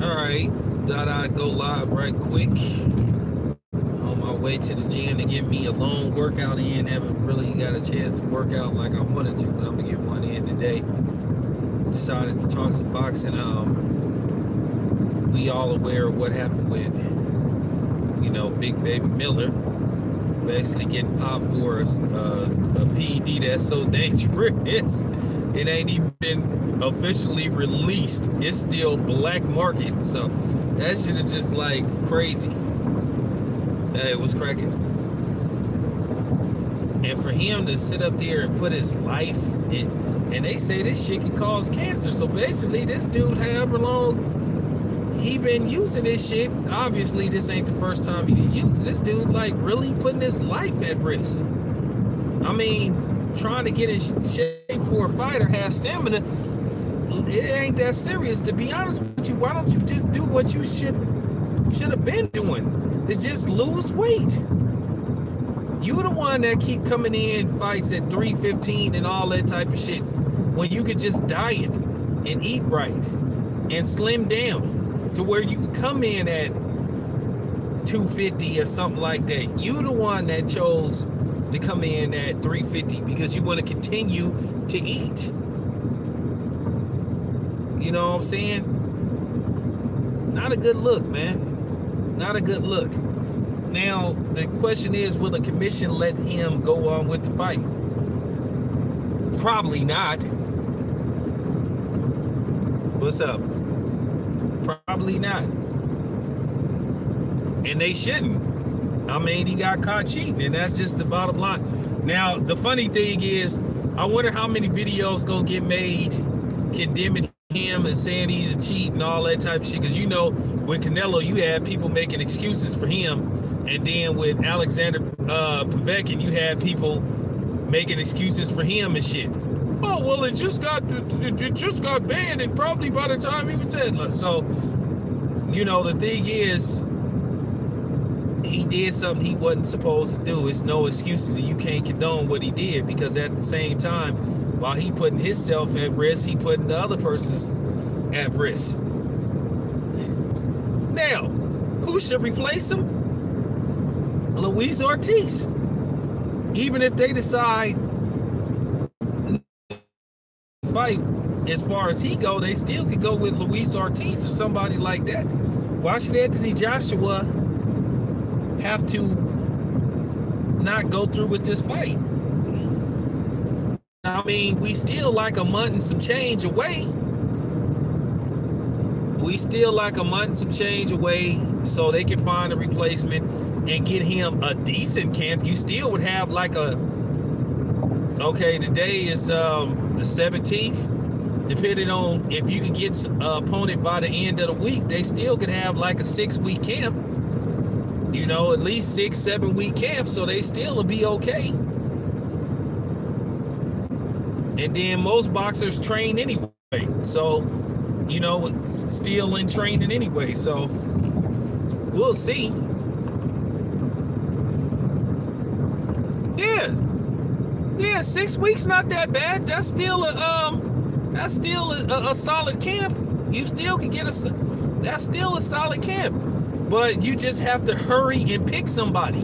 All right, thought I'd go live right quick. On my way to the gym to get me a long workout in. Haven't really got a chance to work out like I wanted to, but I'm gonna get one in today. Decided to talk some boxing. We all aware of what happened with, Big Baby Miller basically getting popped for a PED that's so dangerous. It ain't even been officially released. It's still black market. So that shit is just like crazy. It was cracking. And for him to sit up there and put his life in, and they say this shit can cause cancer. So basically this dude, however long he been using this shit, obviously this ain't the first time he used it. This dude like really putting his life at risk. I mean, trying to get in shape for a fight or have stamina, it ain't that serious, to be honest with you. Why don't you just do what you should have been doing? Is just lose weight. You the one that keep coming in fights at 315 and all that type of shit, when you could just diet and eat right and slim down to where you could come in at 250 or something like that. You the one that chose to come in at 350 because you want to continue to eat. You know what I'm saying? Not a good look, man. Not a good look. Now, the question is, will the commission let him go on with the fight? Probably not. What's up? Probably not. And they shouldn't. I mean, he got caught cheating, and that's just the bottom line. Now, the funny thing is, I wonder how many videos gonna get made condemning him and saying he's a cheat and all that type of shit. Because with Canelo, you had people making excuses for him. And then with Alexander Povetkin, you had people making excuses for him and shit. Oh, well, it just got banned, and probably by the time he was said. So, the thing is, he did something he wasn't supposed to do. It's no excuses, and you can't condone what he did, because at the same time, while he putting himself at risk, he putting the other person's at risk. Now, who should replace him? Luis Ortiz. Even if they decide fight as far as he go, they still could go with Luis Ortiz or somebody like that. Why should Anthony Joshua have to not go through with this fight? I mean, we still like a month and some change away. So they can find a replacement and get him a decent camp. You still would have like today is the 17th. Depending on if you can get an opponent by the end of the week, they still could have like a 6-week camp. At least 6-7 week camp, so they still will be okay. And then most boxers train anyway, so still in training anyway. So we'll see. Yeah, 6 weeks not that bad. That's still a solid camp. You still can get that's still a solid camp. But you just have to hurry and pick somebody.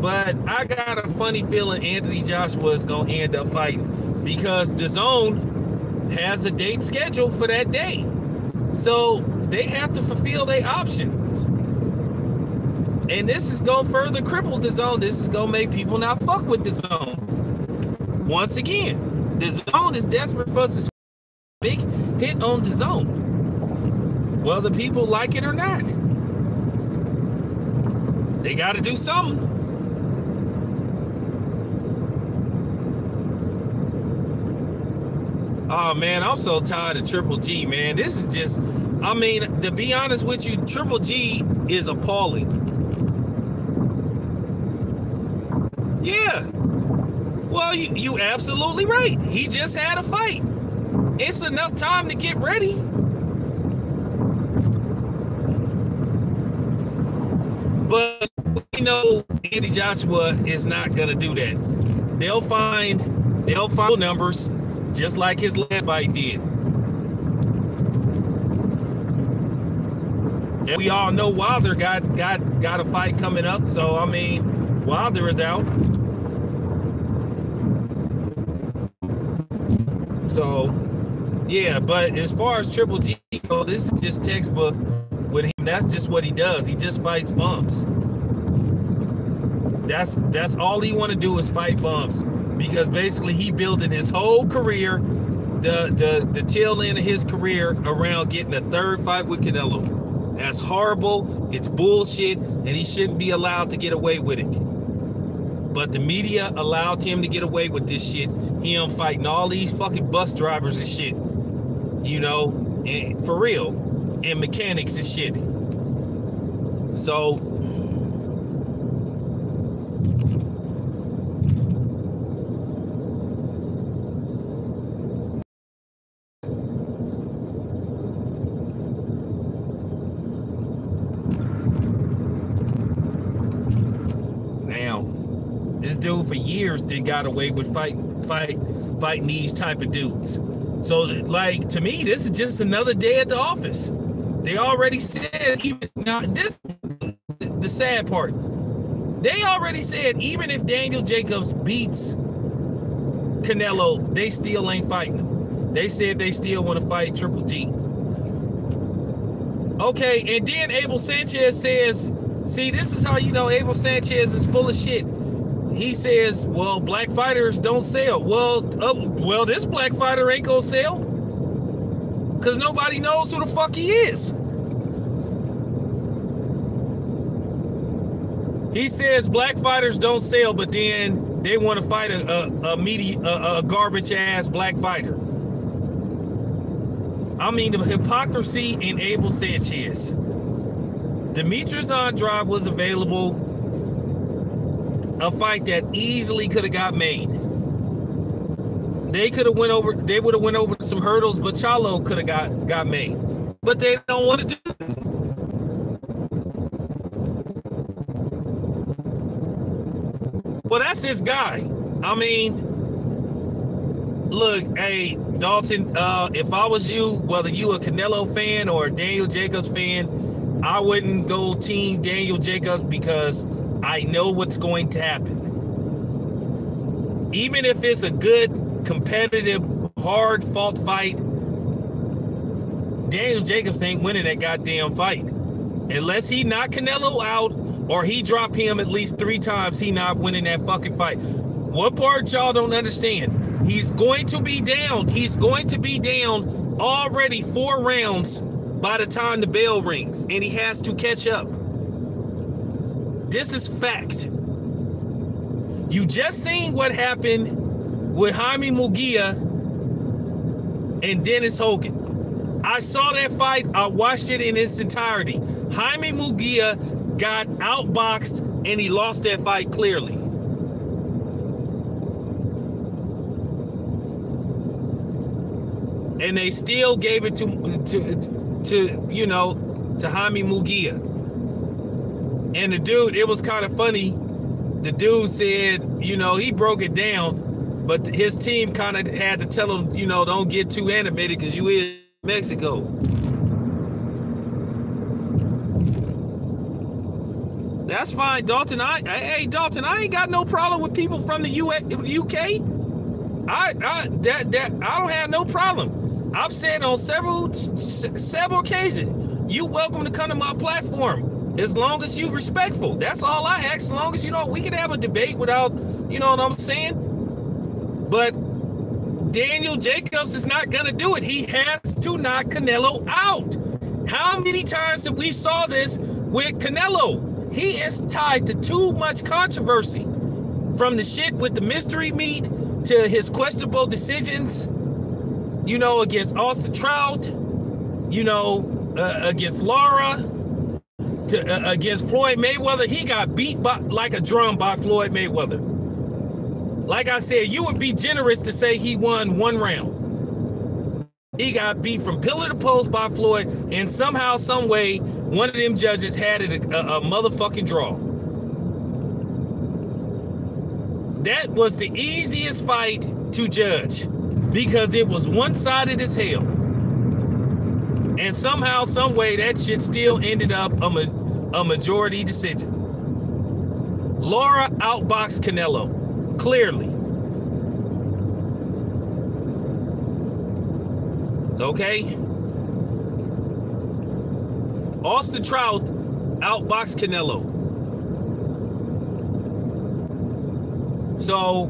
But I got a funny feeling Anthony Joshua is going to end up fighting, because DAZN has a date scheduled for that day. So they have to fulfill their options. And this is going to further cripple DAZN. This is going to make people not fuck with DAZN. Once again, DAZN is desperate for us to big hit on DAZN, whether people like it or not. They got to do something. Oh man, I'm so tired of Triple G, man. This is just, to be honest with you, Triple G is appalling. Yeah. Well, you absolutely right. He just had a fight. It's enough time to get ready. But Anthony Joshua is not gonna do that. They'll find numbers just like his last fight did. And we all know Wilder got a fight coming up, so I mean, Wilder is out. So, yeah, but as far as Triple G, this is just textbook with him. That's just what he does. He just fights bumps. That's all he want to do is fight bumps, because basically he building his whole career, the tail end of his career, around getting a third fight with Canelo. That's horrible. It's bullshit, and he shouldn't be allowed to get away with it. But the media allowed him to get away with this shit. Him fighting all these fucking bus drivers and shit, you know, and for real, and mechanics and shit. So this dude for years got away with fighting these type of dudes. So, like, to me, this is just another day at the office. They already said, even now, this the sad part. They already said even if Daniel Jacobs beats Canelo, they still ain't fighting him. They said they still want to fight Triple G. Okay, and then Abel Sanchez says, see, this is how you know Abel Sanchez is full of shit. He says, well, black fighters don't sell. Well, this black fighter ain't gonna sell, because nobody knows who the fuck he is. He says black fighters don't sell, but then they want to fight a garbage ass black fighter. I mean, the hypocrisy in Abel Sanchez. Demetrius Andrade was available. A fight that easily could have got made. They could have they would have went over some hurdles, but Charlo could have got made. But they don't want to do it. Well, that's his guy. I mean, look, hey, Dalton, if I was you, whether you a Canelo fan or a Daniel Jacobs fan, I wouldn't go team Daniel Jacobs, because I know what's going to happen. Even if it's a good, competitive, hard-fought fight, Daniel Jacobs ain't winning that goddamn fight. Unless he knock Canelo out or he drop him at least 3 times, he not winning that fucking fight. What part y'all don't understand? He's going to be down. He's going to be down already 4 rounds by the time the bell rings, and he has to catch up. This is fact. You just seen what happened with Jaime Munguia and Dennis Hogan. I saw that fight. I watched it in its entirety. Jaime Munguia got outboxed and he lost that fight clearly. And they still gave it to Jaime Munguia. And the dude, it was kind of funny. The dude said, he broke it down, but his team kind of had to tell him, don't get too animated because you in Mexico. That's fine, Dalton. Hey, Dalton, I ain't got no problem with people from the UK. I don't have no problem. I've said on several occasions, you welcome to come to my platform. As long as you respectful. That's all I ask. As long as, we can have a debate without, you know what I'm saying? But Daniel Jacobs is not going to do it. He has to knock Canelo out. How many times did we saw this with Canelo? He is tied to too much controversy. From the shit with the mystery meat to his questionable decisions, against Austin Trout, against Lara, against Floyd Mayweather. He got beat like a drum by Floyd Mayweather. Like I said, you would be generous to say he won 1 round. He got beat from pillar to post by Floyd, and somehow, some way, one of them judges had it a motherfucking draw. That was the easiest fight to judge. because it was one-sided as hell. And somehow, some way, that shit still ended up a majority decision. Lara outboxed Canelo, clearly. Okay? Austin Trout outboxed Canelo. So,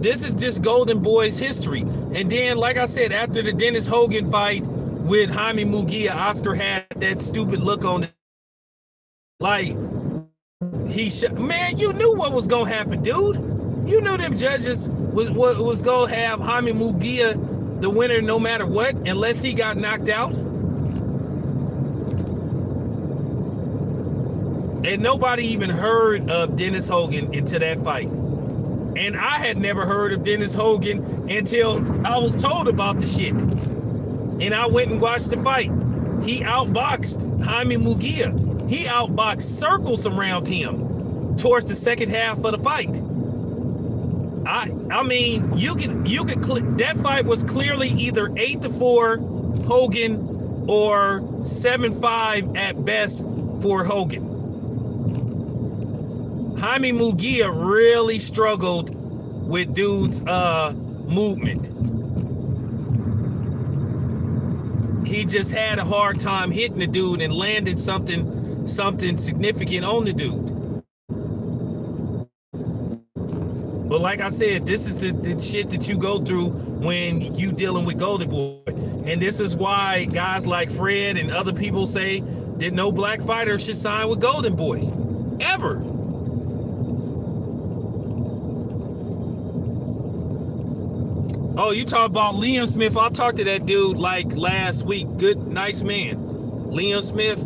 this is just Golden Boy's history. And then, like I said, after the Dennis Hogan fight with Jaime Munguia, Oscar had that stupid look on it. Like, man, you knew what was gonna happen, dude. You knew them judges was gonna have Jaime Munguia the winner no matter what, unless he got knocked out. And nobody even heard of Dennis Hogan until that fight. And I had never heard of Dennis Hogan until I was told about the shit. And I went and watched the fight. He outboxed Jaime Munguia. He outboxed circles around him towards the second half of the fight. I mean, you could that fight was clearly either 8-4 Hogan or 7-5 at best for Hogan. Jaime Munguia really struggled with dude's movement. He just had a hard time hitting the dude and landed something significant on the dude. But like I said, this is the shit that you go through when you dealing with Golden Boy. And this is why guys like Fred and other people say that no black fighter should sign with Golden Boy. Ever. Oh, you talk about Liam Smith. I talked to that dude like last week. Good, nice man. Liam Smith.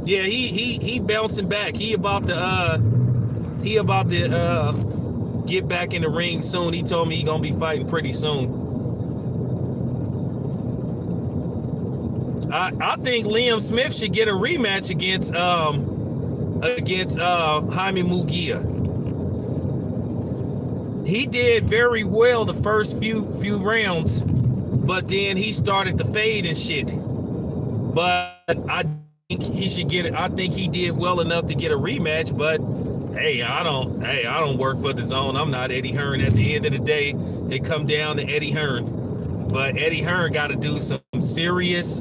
Yeah, he bouncing back. He about to get back in the ring soon. He told me he gonna be fighting pretty soon. I think Liam Smith should get a rematch against Jaime Munguia. He did very well the first few rounds, but then he started to fade and shit. But I think he should get it. I think he did well enough to get a rematch, but hey, I don't work for the zone. I'm not Eddie Hearn. At the end of the day, it come down to Eddie Hearn. But Eddie Hearn got to do some serious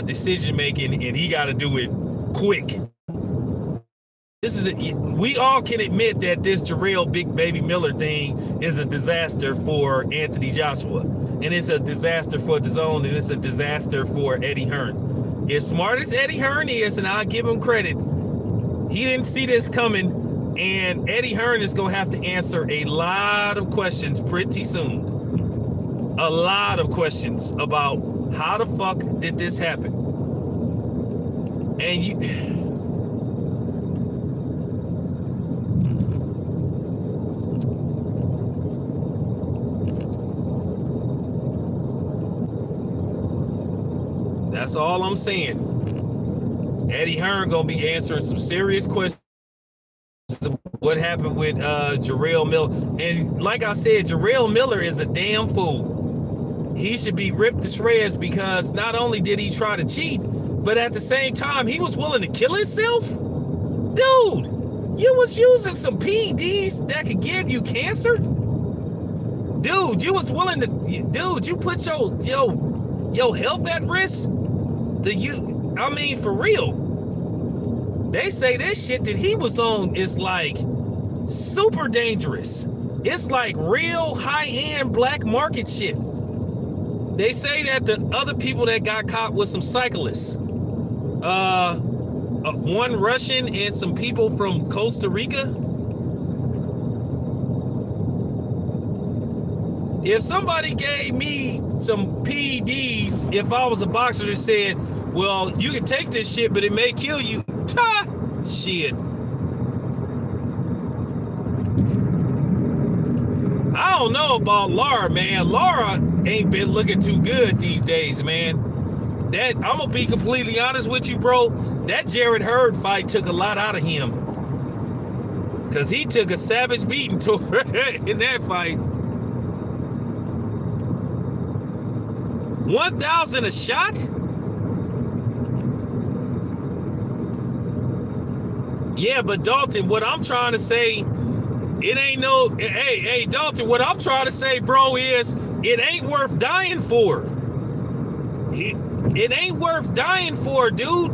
decision making, and he got to do it quick. We all can admit that this Jarrell Big Baby Miller thing is a disaster for Anthony Joshua, and it's a disaster for the zone, and it's a disaster for Eddie Hearn. As smart as Eddie Hearn is, and I'll give him credit, he didn't see this coming, and Eddie Hearn is going to have to answer a lot of questions pretty soon. A lot of questions about how the fuck did this happen. And that's all I'm saying. Eddie Hearn gonna be answering some serious questions of what happened with Jarrell Miller. And like I said, Jarrell Miller is a damn fool. He should be ripped to shreds because not only did he try to cheat, but at the same time, he was willing to kill himself. Dude, you was using some PEDs that could give you cancer. Dude, you was willing to, dude, you put your health at risk. I mean, for real. They say this shit that he was on is like super dangerous. It's like real high-end black market shit. They say that the other people that got caught was some cyclists. One Russian and some people from Costa Rica. If somebody gave me some PEDs, if I was a boxer that said, well, you can take this shit, but it may kill you. Ha! Shit. I don't know about Lara, man. Lara ain't been looking too good these days, man. I'm gonna be completely honest with you, bro. That Jarrett Hurd fight took a lot out of him. Cause he took a savage beating to her in that fight. $1,000 a shot? Yeah, but Dalton, what I'm trying to say, it ain't no, hey, Dalton, what I'm trying to say, bro, is it ain't worth dying for. It ain't worth dying for, dude.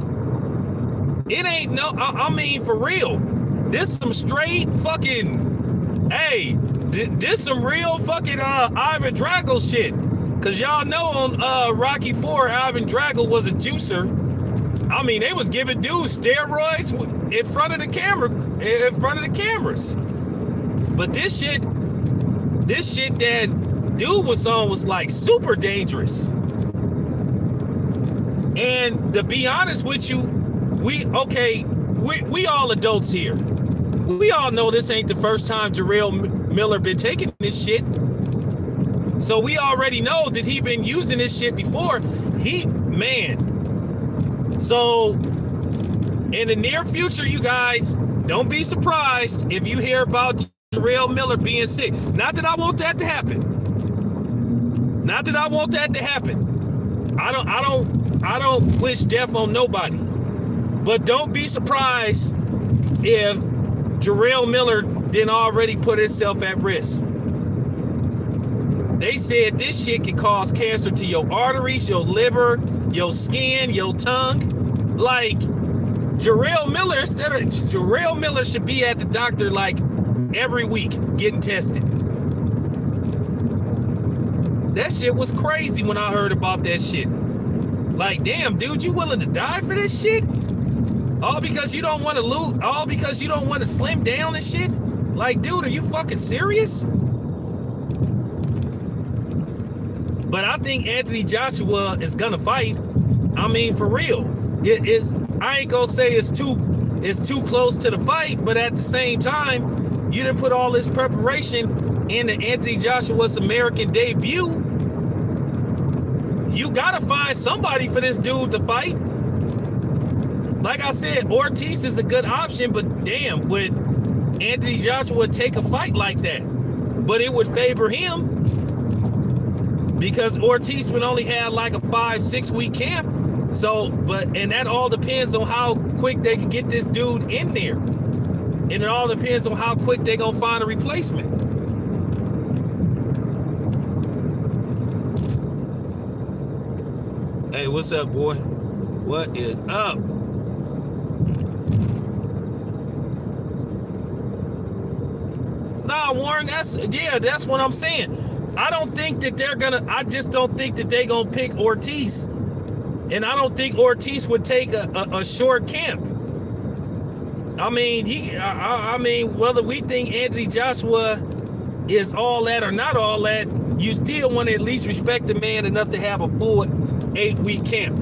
It ain't no, I mean, for real. This some straight fucking, hey, this some real fucking Ivan Drago shit. Cause y'all know on Rocky IV, Ivan Drago was a juicer. I mean, they was giving dudes steroids in front of the camera, in front of the cameras. But this shit that dude was on was like super dangerous. And to be honest with you, we all adults here. We all know this ain't the first time Jarrell Miller been taking this shit. So we already know that he been using this shit before. So in the near future, you guys, don't be surprised if you hear about Jarrell Miller being sick. Not that I want that to happen. Not that I want that to happen. I don't wish death on nobody. But don't be surprised if Jarrell Miller didn't already put himself at risk. They said this shit can cause cancer to your arteries, your liver, your skin, your tongue. Like, Jarrell Miller should be at the doctor like every week getting tested. That shit was crazy when I heard about that shit. Like, damn, dude, you willing to die for this shit? All because you don't want to lose, all because you don't want to slim down and shit? Like, dude, are you fucking serious? But I think Anthony Joshua is gonna fight. I mean, for real. It is, I ain't gonna say it's too close to the fight, but at the same time, you didn't put all this preparation into Anthony Joshua's American debut. You gotta find somebody for this dude to fight. Like I said, Ortiz is a good option, but damn, would Anthony Joshua take a fight like that? But it would favor him because Ortiz would only have like a 5-6 week camp. So, and that all depends on how quick they can get this dude in there. And it all depends on how quick they gonna find a replacement. Hey, what's up, boy? What is up? Nah, Warren, that's what I'm saying. I don't think that I just don't think that they're gonna pick Ortiz. And I don't think Ortiz would take a short camp. I mean, whether we think Anthony Joshua is all that or not all that, you still want to at least respect the man enough to have a full 8-week camp.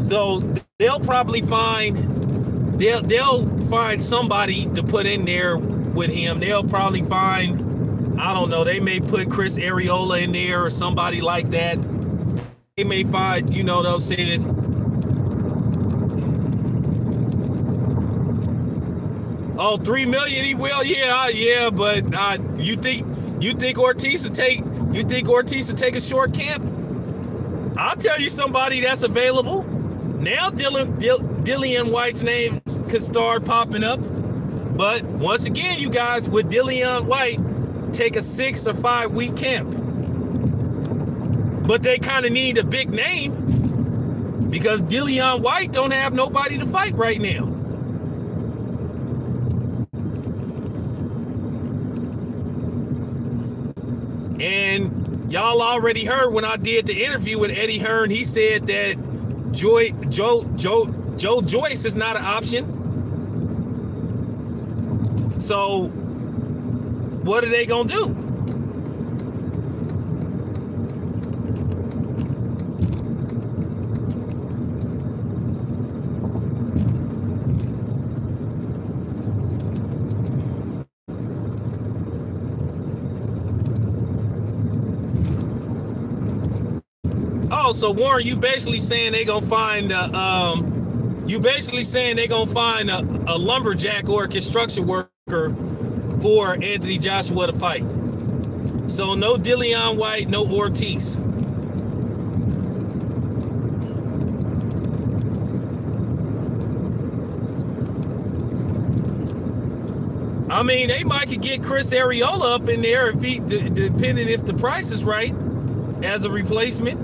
So they'll probably find somebody to put in there with him. They'll probably find, I don't know, they may put Chris Arreola in there or somebody like that. They may find, you know what I'm saying? Oh, $3 million he will? Yeah, but you think Ortiz would take a short camp? I'll tell you somebody that's available. Now Dillian White's name could start popping up. But once again, you guys, would Dillian White take a 6 or 5 week camp? But they kind of need a big name because Dillian White don't have nobody to fight right now. And y'all already heard when I did the interview with Eddie Hearn, he said that Joe Joyce is not an option. So what are they gonna do? Oh, so Warren, you basically saying they gonna find a lumberjack or a construction worker for Anthony Joshua to fight. So no Dillian White, no Ortiz. I mean, they might could get Chris Arreola up in there if he, depending if the price is right, as a replacement.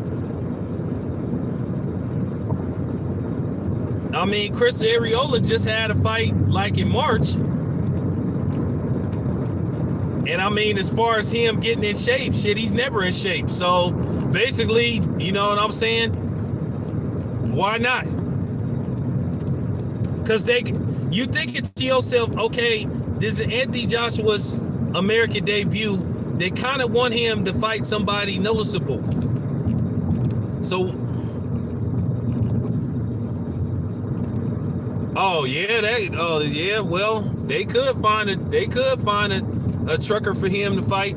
I mean, Chris Arreola just had a fight like in March. And I mean, as far as him getting in shape, shit, he's never in shape. So basically, you know what I'm saying? Why not? Because you think it's to yourself, okay, this is Anthony Joshua's American debut. They kind of want him to fight somebody noticeable. So, well, they could find a trucker for him to fight.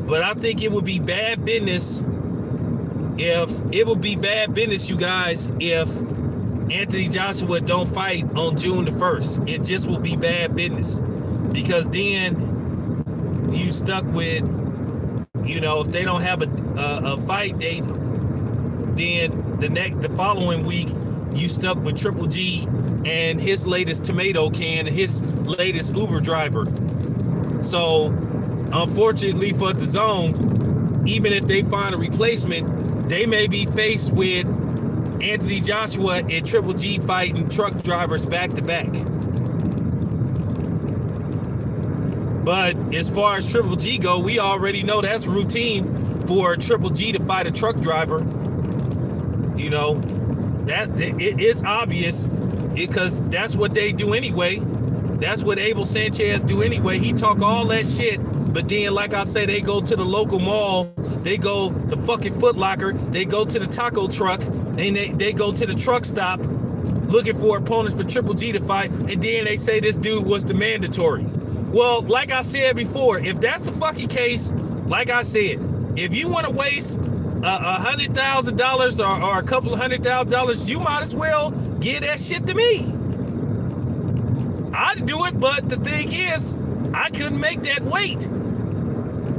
But I think it would be bad business you guys, if Anthony Joshua don't fight on June the 1st. It just will be bad business, because then you stuck with, you know, if they don't have a fight date, then the following week you stuck with Triple G and his latest tomato can, his latest Uber driver. So unfortunately for the Zone, even if they find a replacement, they may be faced with Anthony Joshua and Triple G fighting truck drivers back to back. But as far as Triple G go, we already know that's routine for Triple G to fight a truck driver. You know, that it is obvious, because that's what they do anyway. That's what Abel Sanchez do anyway. He talk all that shit, but then, like I say, they go to the local mall, they go to fucking Foot Locker, they go to the taco truck, and they go to the truck stop looking for opponents for Triple G to fight, and then they say this dude was the mandatory. Well, like I said before, if that's the fucking case, like I said, if you want to waste $100,000 or a couple of $100,000, you might as well give that shit to me. I'd do it, but the thing is, I couldn't make that weight.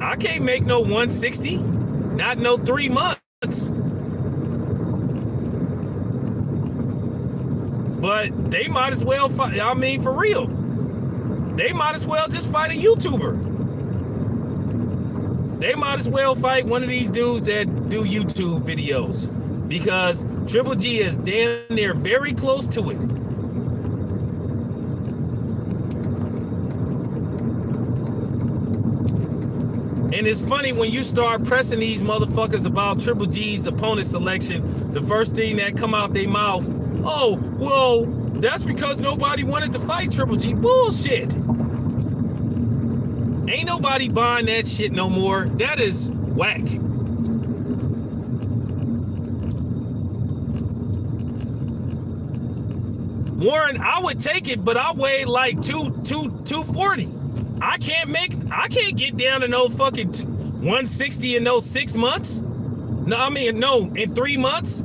I can't make no 160, not no 3 months. But they might as well fight, I mean, for real. They might as well just fight a YouTuber. They might as well fight one of these dudes that do YouTube videos, because Triple G is damn near very close to it. And it's funny, when you start pressing these motherfuckers about Triple G's opponent selection, the first thing that come out their mouth, oh, well, that's because nobody wanted to fight Triple G. Bullshit. Ain't nobody buying that shit no more. That is whack. Warren, I would take it, but I weigh like 240. I can't get down to no fucking 160 in those 6 months. No, I mean, no, in 3 months.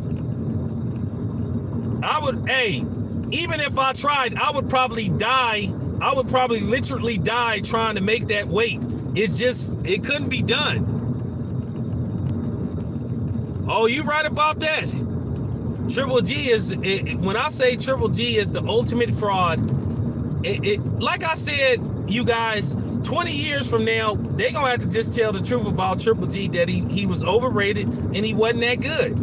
I would, hey, even if I tried, I would probably die. I would probably literally die trying to make that weight. It's just, it couldn't be done. Oh, you right about that. Triple G is, when I say Triple G is the ultimate fraud, like I said, you guys, 20 years from now, they're gonna have to just tell the truth about Triple G, that he was overrated and he wasn't that good,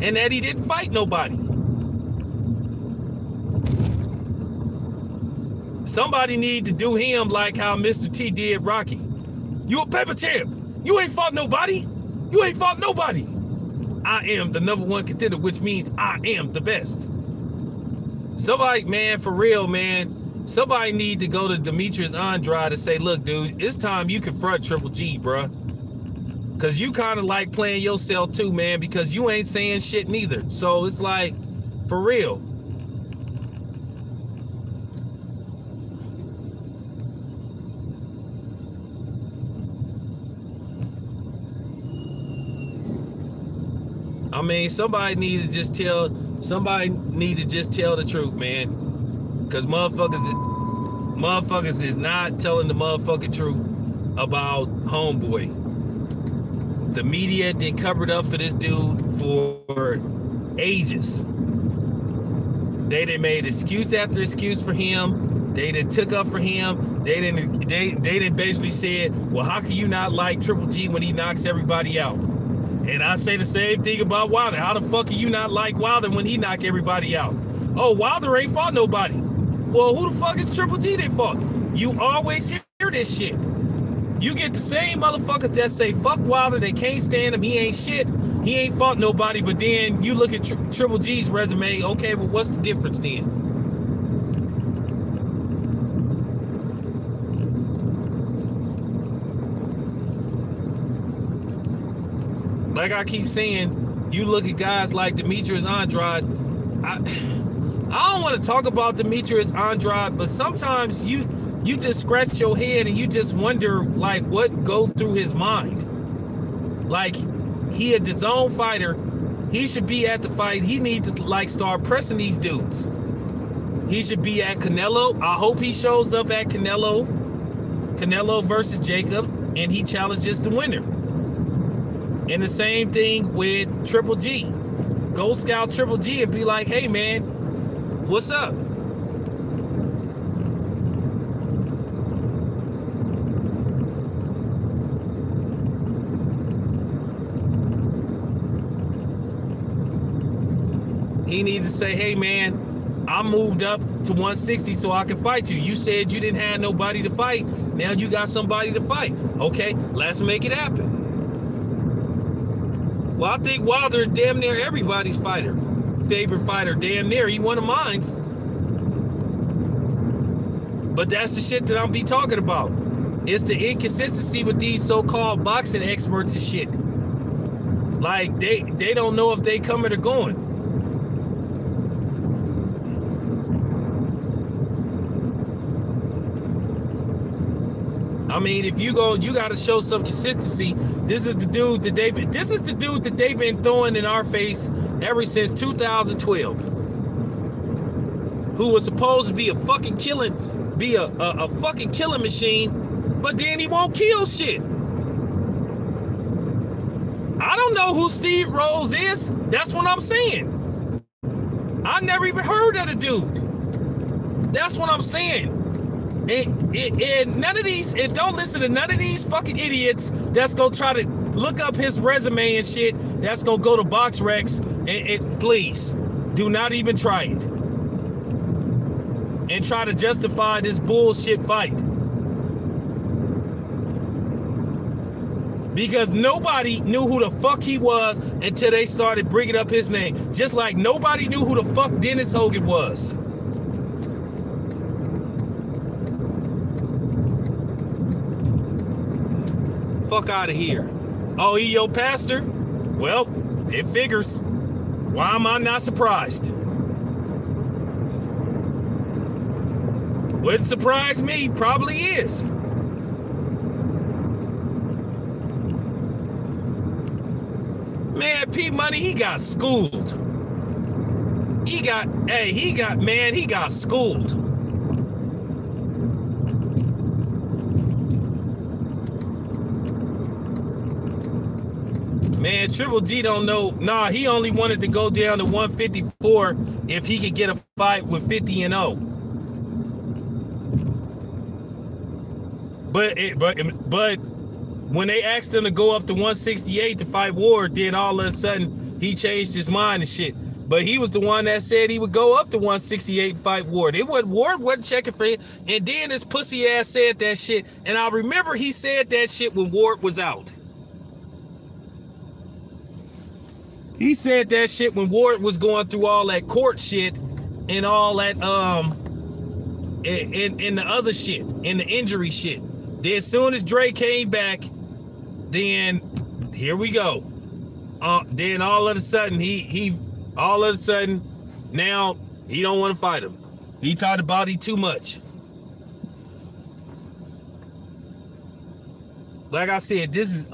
and that he didn't fight nobody. Somebody need to do him like how Mr. T did Rocky. You a paper champ. You ain't fought nobody. You ain't fought nobody. I am the #1 contender, which means I am the best. Somebody, man, for real, man, somebody need to go to Demetrius Andrade to say, look, dude, it's time you confront Triple G, bruh. Because you kind of like playing yourself too, man, because you ain't saying shit neither. So it's like, for real. I mean, somebody need to just tell Somebody need to just tell the truth, man. Because motherfuckers is not telling the motherfucking truth about homeboy. The media did covered up for this dude for ages. They done made excuse after excuse for him. They done took up for him. They done basically said, well, how can you not like Triple G when he knocks everybody out? And I say the same thing about Wilder. How the fuck can you not like Wilder when he knock everybody out? Oh, Wilder ain't fought nobody. Well, who the fuck is Triple G they fought? You always hear this shit. You get the same motherfuckers that say, fuck Wilder, they can't stand him, he ain't shit, he ain't fought nobody, but then you look at Triple G's resume, okay, well, what's the difference then? Like I keep saying, you look at guys like Demetrius Andrade. I don't want to talk about Demetrius Andrade, but sometimes you just scratch your head and you just wonder, like, what go through his mind. Like, he a DAZN fighter. He should be at the fight. He needs to, like, start pressing these dudes. He should be at Canelo. I hope he shows up at Canelo versus Jacob, and he challenges the winner. And the same thing with Triple G. Go scout Triple G and be like, hey, man, what's up? He needs to say, hey, man, I moved up to 160 so I can fight you. You said you didn't have nobody to fight. Now you got somebody to fight. Okay, let's make it happen. Well, I think Wilder is damn near everybody's favorite fighter, damn near. He one of mine. But that's the shit that I'm be talking about. It's the inconsistency with these so-called boxing experts and shit. Like, they don't know if they coming or going. I mean, if you go, you got to show some consistency. This is the dude that they've been throwing in our face ever since 2012. Who was supposed to be a fucking killing machine, but then he won't kill shit. I don't know who Steve Rose is. That's what I'm saying. I never even heard of the dude. That's what I'm saying. And none of these, and don't listen to none of these fucking idiots that's gonna try to look up his resume and shit. That's gonna go to BoxRec and please do not even try it and try to justify this bullshit fight, because nobody knew who the fuck he was until they started bringing up his name. Just like nobody knew who the fuck Dennis Hogan was. Fuck out of here. Oh, he your pastor? Well, it figures. Why am I not surprised? What surprised me probably is. Man, P Money, he got schooled. He got schooled. Man, Triple G don't know. Nah, he only wanted to go down to 154 if he could get a fight with 50-0. But when they asked him to go up to 168 to fight Ward, then all of a sudden he changed his mind and shit. But he was the one that said he would go up to 168 and fight Ward. Ward wasn't checking for him. And then his pussy ass said that shit. And I remember he said that shit when Ward was out. He said that shit when Ward was going through all that court shit and all that and the other shit and the injury shit. Then as soon as Dre came back, then here we go. Then all of a sudden now he don't want to fight him. He talked about it too much. Like I said, this is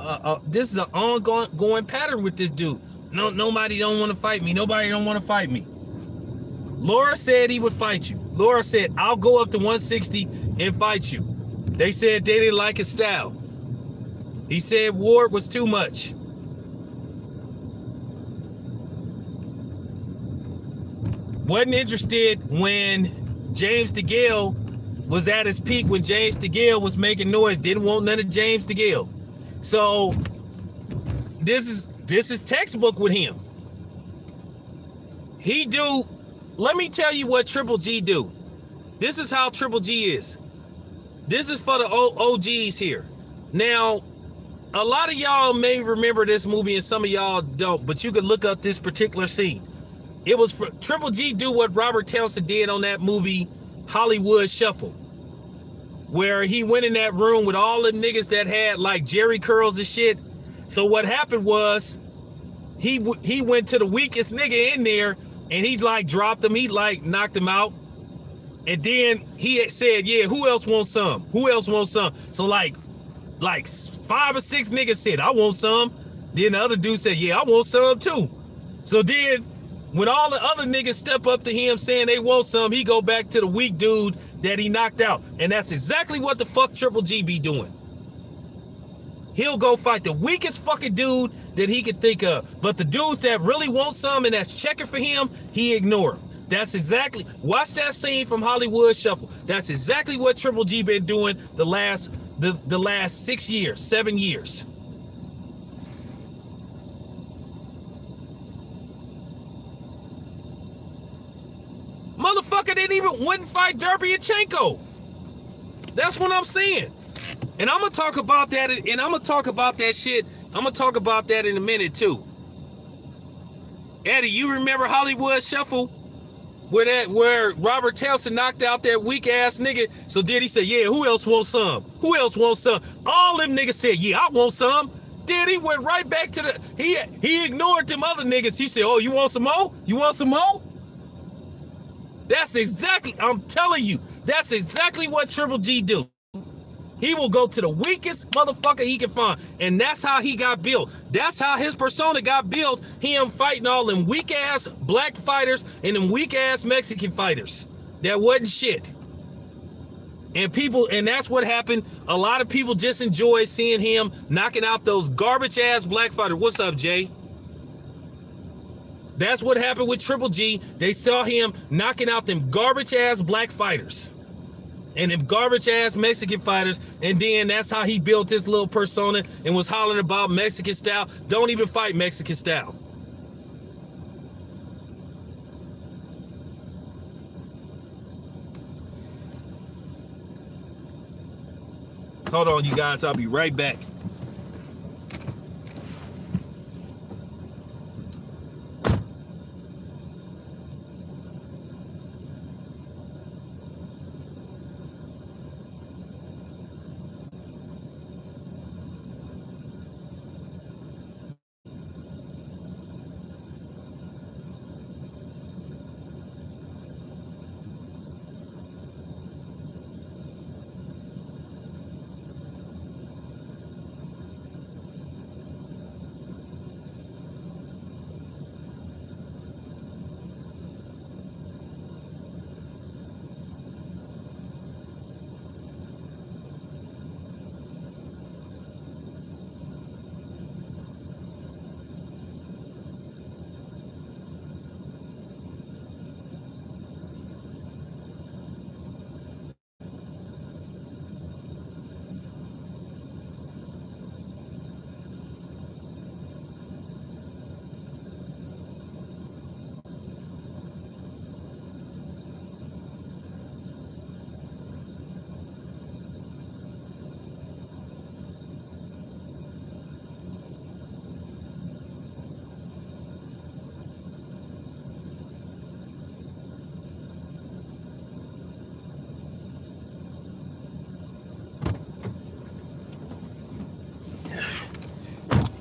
an ongoing pattern with this dude. No, nobody don't want to fight me. Nobody don't want to fight me. Laura said he would fight you. Laura said, I'll go up to 160 and fight you. They said they didn't like his style. He said Ward was too much. Wasn't interested when James DeGale was at his peak, when James DeGale was making noise. Didn't want none of James DeGale. So this is textbook with him. Let me tell you what Triple G do. This is how Triple G is. This is for the OGs here. Now, a lot of y'all may remember this movie and some of y'all don't, but you could look up this particular scene. It was for Triple G do what Robert Townsend did on that movie Hollywood Shuffle, where he went in that room with all the niggas that had like Jerry curls and shit. So what happened was he went to the weakest nigga in there and he like dropped him, he like knocked him out. And then he had said, yeah, who else wants some? Who else wants some? So like 5 or 6 niggas said, I want some. Then the other dude said, yeah, I want some too. So then when all the other niggas step up to him saying they want some, he go back to the weak dude that he knocked out. And that's exactly what the fuck Triple G be doing. He'll go fight the weakest fucking dude that he could think of. But the dudes that really want some and that's checking for him, he ignore them. That's exactly, watch that scene from Hollywood Shuffle. That's exactly what Triple G been doing the last 6 years, 7 years. Motherfucker wouldn't fight Derbyachenko. That's what I'm saying. And I'm gonna talk about that, and I'm gonna talk about that shit. I'm gonna talk about that in a minute too. Eddie, you remember Hollywood Shuffle? Where Robert Townsend knocked out that weak ass nigga. So did he say, yeah, who else wants some? Who else wants some? All them niggas said, yeah, I want some. Then he went right back to the, he ignored them other niggas. He said, oh, you want some more? You want some more? That's exactly, I'm telling you, that's exactly what Triple G do. He will go to the weakest motherfucker he can find. And that's how he got built. That's how his persona got built. Him fighting all them weak-ass black fighters and them weak-ass Mexican fighters. That wasn't shit. And that's what happened. A lot of people just enjoy seeing him knocking out those garbage-ass black fighters. What's up, Jay? That's what happened with Triple G. They saw him knocking out them garbage-ass black fighters and them garbage-ass Mexican fighters, and then that's how he built his little persona and was hollering about Mexican style. Don't even fight Mexican style. Hold on, you guys. I'll be right back.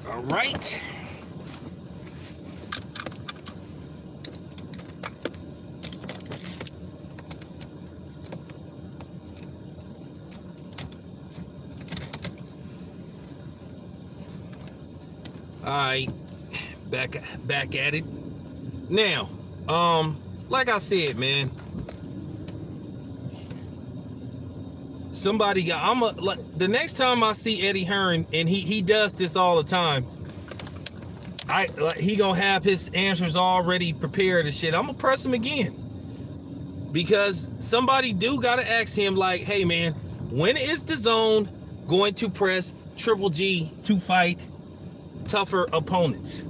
All right. All right, back at it. Now, like I said, man, somebody got, the next time I see Eddie Hearn, and he does this all the time, he gonna have his answers already prepared and shit. I'm gonna press him again, because somebody gotta ask him, like, hey man, when is the zone going to press Triple G to fight tougher opponents?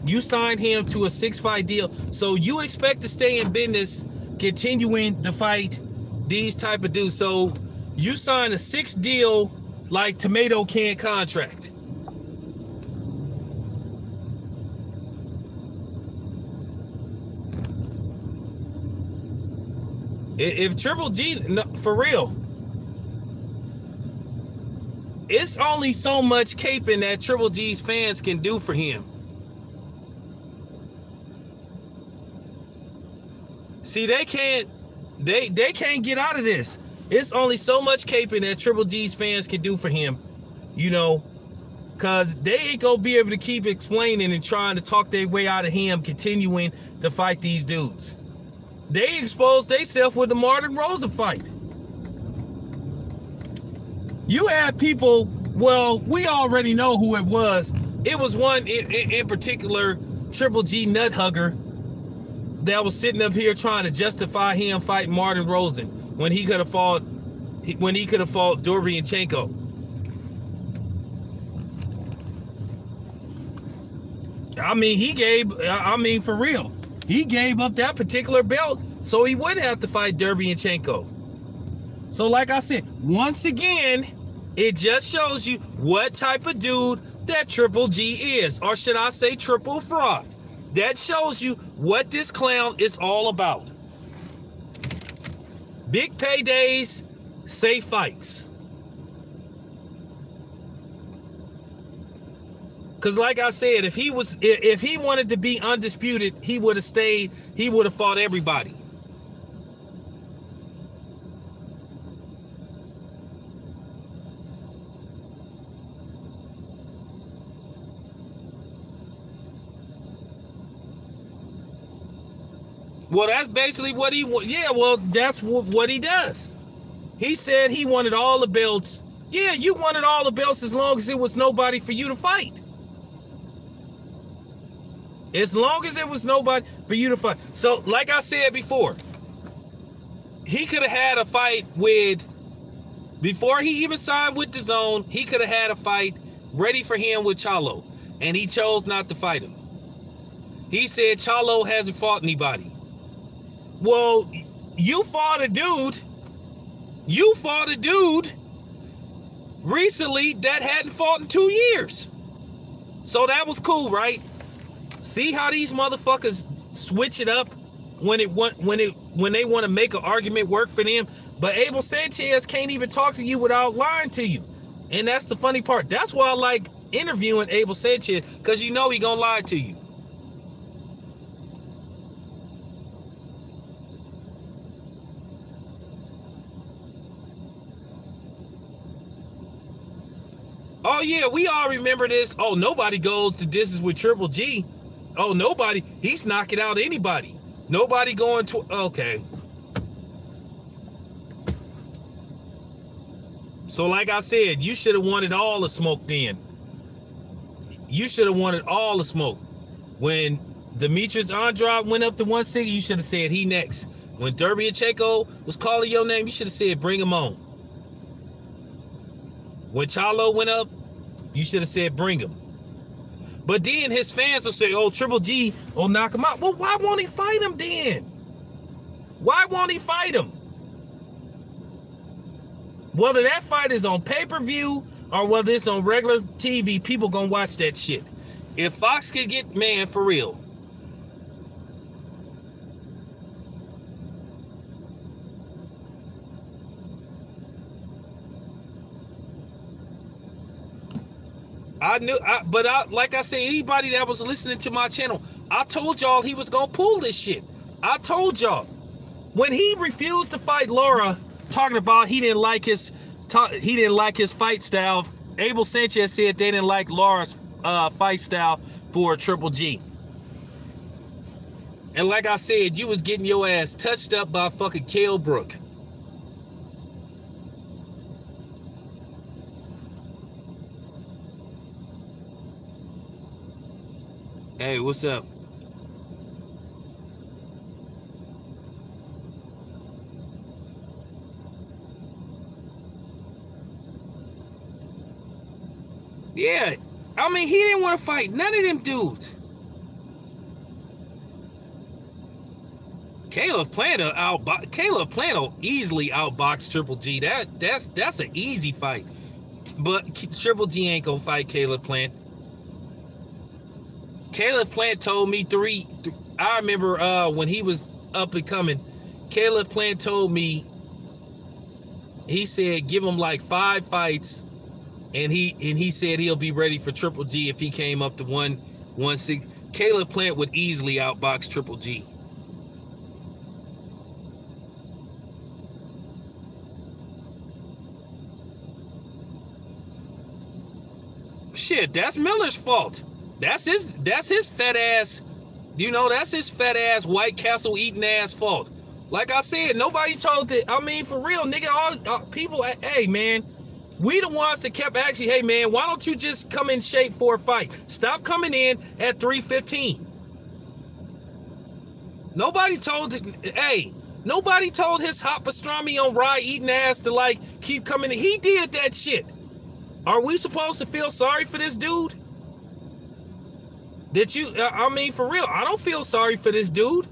You signed him to a 6-fight deal, so you expect to stay in business, continuing to fight these type of dudes. So you signed a 6 deal, like tomato can contract. If Triple G, no, for real, it's only so much caping that Triple G's fans can do for him. See, they can't get out of this. It's only so much caping that Triple G's fans can do for him, you know, because they ain't gonna be able to keep explaining and trying to talk their way out of him continuing to fight these dudes. They exposed themselves with the Martin Rosa fight. You had people, well, we already know who it was. It was one in particular, Triple G nut hugger, that was sitting up here trying to justify him fighting Martin Rosen when he could have fought Derevyanchenko. I mean, for real, he gave up that particular belt so he wouldn't have to fight Derevyanchenko. So like I said, once again, it just shows you what type of dude that Triple G is, or should I say triple fraud. That shows you what this clown is all about. Big paydays, safe fights. Because like I said, if he wanted to be undisputed, he would have stayed, he would have fought everybody. Well, that's basically what he, yeah, well, that's what he does. He said he wanted all the belts. Yeah, you wanted all the belts as long as it was nobody for you to fight. As long as it was nobody for you to fight. So, like I said before, he could have had a fight with, before he even signed with the Zone, he could have had a fight ready for him with Charlo, and he chose not to fight him. He said Charlo hasn't fought anybody. Well, you fought a dude recently that hadn't fought in 2 years. So that was cool, right? See how these motherfuckers switch it up when they want to make an argument work for them. But Abel Sanchez can't even talk to you without lying to you. And that's the funny part. That's why I like interviewing Abel Sanchez, because you know he gonna lie to you. Oh yeah, we all remember this. Oh, nobody goes to distance with Triple G. Oh, nobody. He's knocking out anybody. Nobody going to. Okay. So like I said, you should have wanted all the smoke then. You should have wanted all the smoke. When Demetrius Andrade went up to 160, you should have said he next. When Derevyanchenko was calling your name, you should have said bring him on. When Charlo went up, you should have said bring him. But then his fans will say, oh, Triple G will knock him out. Well, why won't he fight him then? Why won't he fight him? Whether that fight is on pay-per-view or whether it's on regular TV, people gonna watch that shit. If Fox could get, man, for real. Like I said, anybody that was listening to my channel, I told y'all he was gonna pull this shit. I told y'all. When he refused to fight Lara, talking about he didn't like his fight style, Abel Sanchez said they didn't like Lara's fight style for Triple G. And like I said, you was getting your ass touched up by fucking Kell Brook. Hey, what's up? Yeah, I mean, he didn't want to fight none of them dudes. Caleb Plant will easily outbox Triple G. That's an easy fight. But Triple G ain't gonna fight Caleb Plant. Caleb Plant told me I remember when he was up and coming, Caleb Plant told me, he said give him like 5 fights, and he said he'll be ready for Triple G if he came up to 116. Caleb Plant would easily outbox Triple G. Shit, that's Miller's fault. That's his fat ass, you know, that's his fat ass White Castle eating ass fault. Like I said, nobody told it. I mean, for real, nigga, all people, hey man, we the ones that kept asking, hey man, why don't you just come in shape for a fight? Stop coming in at 315. Nobody told it, hey, nobody told his hot pastrami on rye eating ass to like keep coming in. He did that shit. Are we supposed to feel sorry for this dude? I mean, for real, I don't feel sorry for this dude.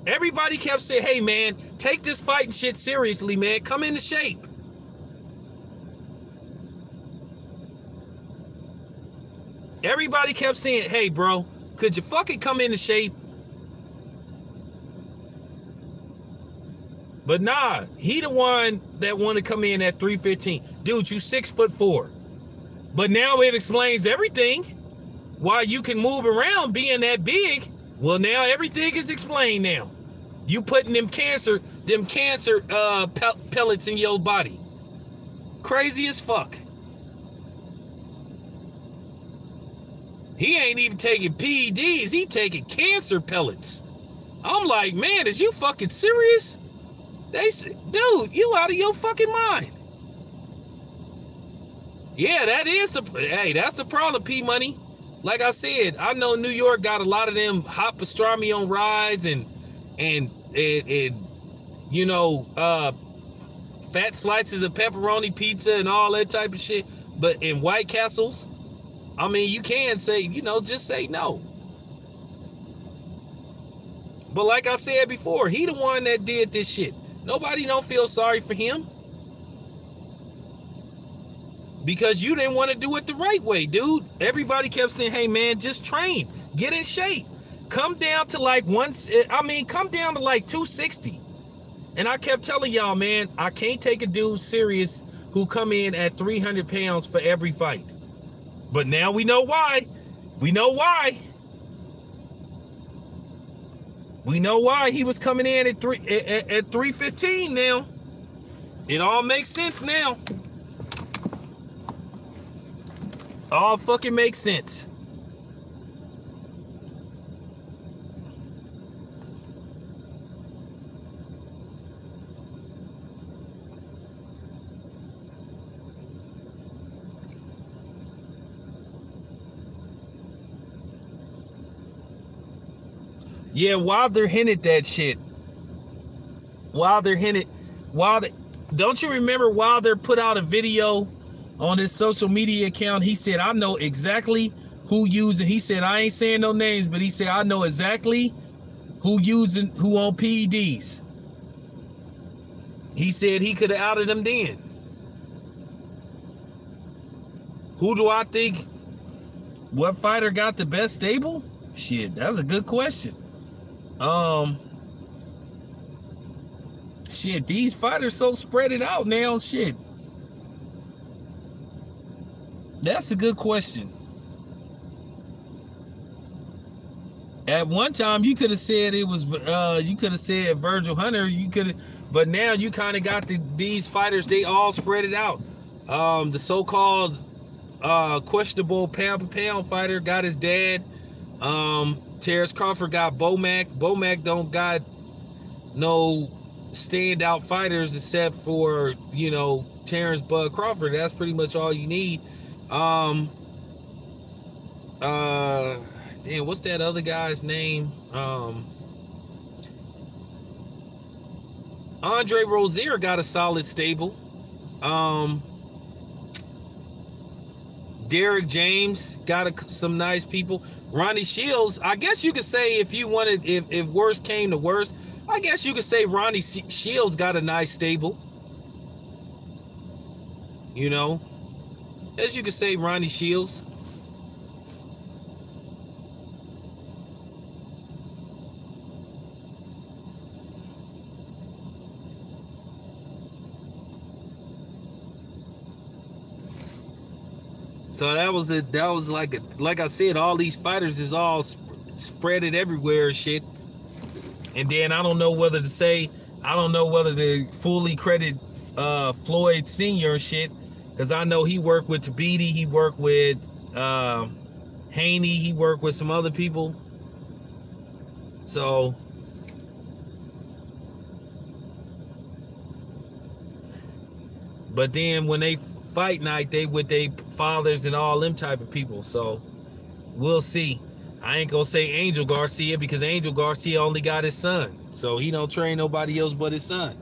Everybody kept saying, hey man, take this fighting shit seriously, man. Come into shape. Everybody kept saying, hey bro, could you fucking come into shape? But nah, he the one that wanted to come in at 315. Dude, you 6'4". But now it explains everything. Why you can move around being that big. Well, now everything is explained now. You putting them cancer pellets in your body. Crazy as fuck. He ain't even taking PEDs. He taking cancer pellets. I'm like, man, is you fucking serious? They said, dude, you out of your fucking mind. Yeah, that's the problem, P Money. Like I said, I know New York got a lot of them hot pastrami on rides and you know, fat slices of pepperoni pizza and all that type of shit. But in White Castles, I mean, you can say, you know, just say no. But like I said before, he the one that did this shit. Nobody don't feel sorry for him. Because you didn't want to do it the right way, dude. Everybody kept saying, hey man, just train. Get in shape. Come down to like come down to like 260. And I kept telling y'all, man, I can't take a dude serious who come in at 300 pounds for every fight. But now we know why. We know why. We know why he was coming in at 315 now. It all makes sense now. All fucking makes sense. Yeah, Wilder hinted that shit. Don't you remember Wilder put out a video on his social media account? He said, I know exactly who using, he said, I ain't saying no names, but he said, I know exactly who on PEDs. He said he could have outed them then. Who do I think, what fighter got the best stable? Shit, that's a good question. Shit, these fighters so spread it out now, shit. That's a good question. At one time, you could have said it was, you could have said Virgil Hunter, but now you kind of got these fighters, they all spread it out. The so-called questionable pound-for-pound fighter got his dad. Terrence Crawford got Bomac. Bomac don't got no standout fighters except for, you know, Terrence Bud Crawford. That's pretty much all you need. Damn, what's that other guy's name? Andre Rozier got a solid stable. Derek James got some nice people. Ronnie Shields, I guess you could say, if you wanted, if worst came to worst, I guess you could say Ronnie Shields got a nice stable. You know, as you could say, Ronnie Shields. So that was it. That was like I said, all these fighters is all spread it everywhere and shit. And then I don't know whether to say, I don't know whether to fully credit Floyd Sr. and shit, because I know he worked with Tabiti, he worked with Haney, he worked with some other people. So but then when they fight night, they with their fathers and all them type of people. So we'll see. I ain't gonna say Angel Garcia, because Angel Garcia only got his son, so he don't train nobody else but his son.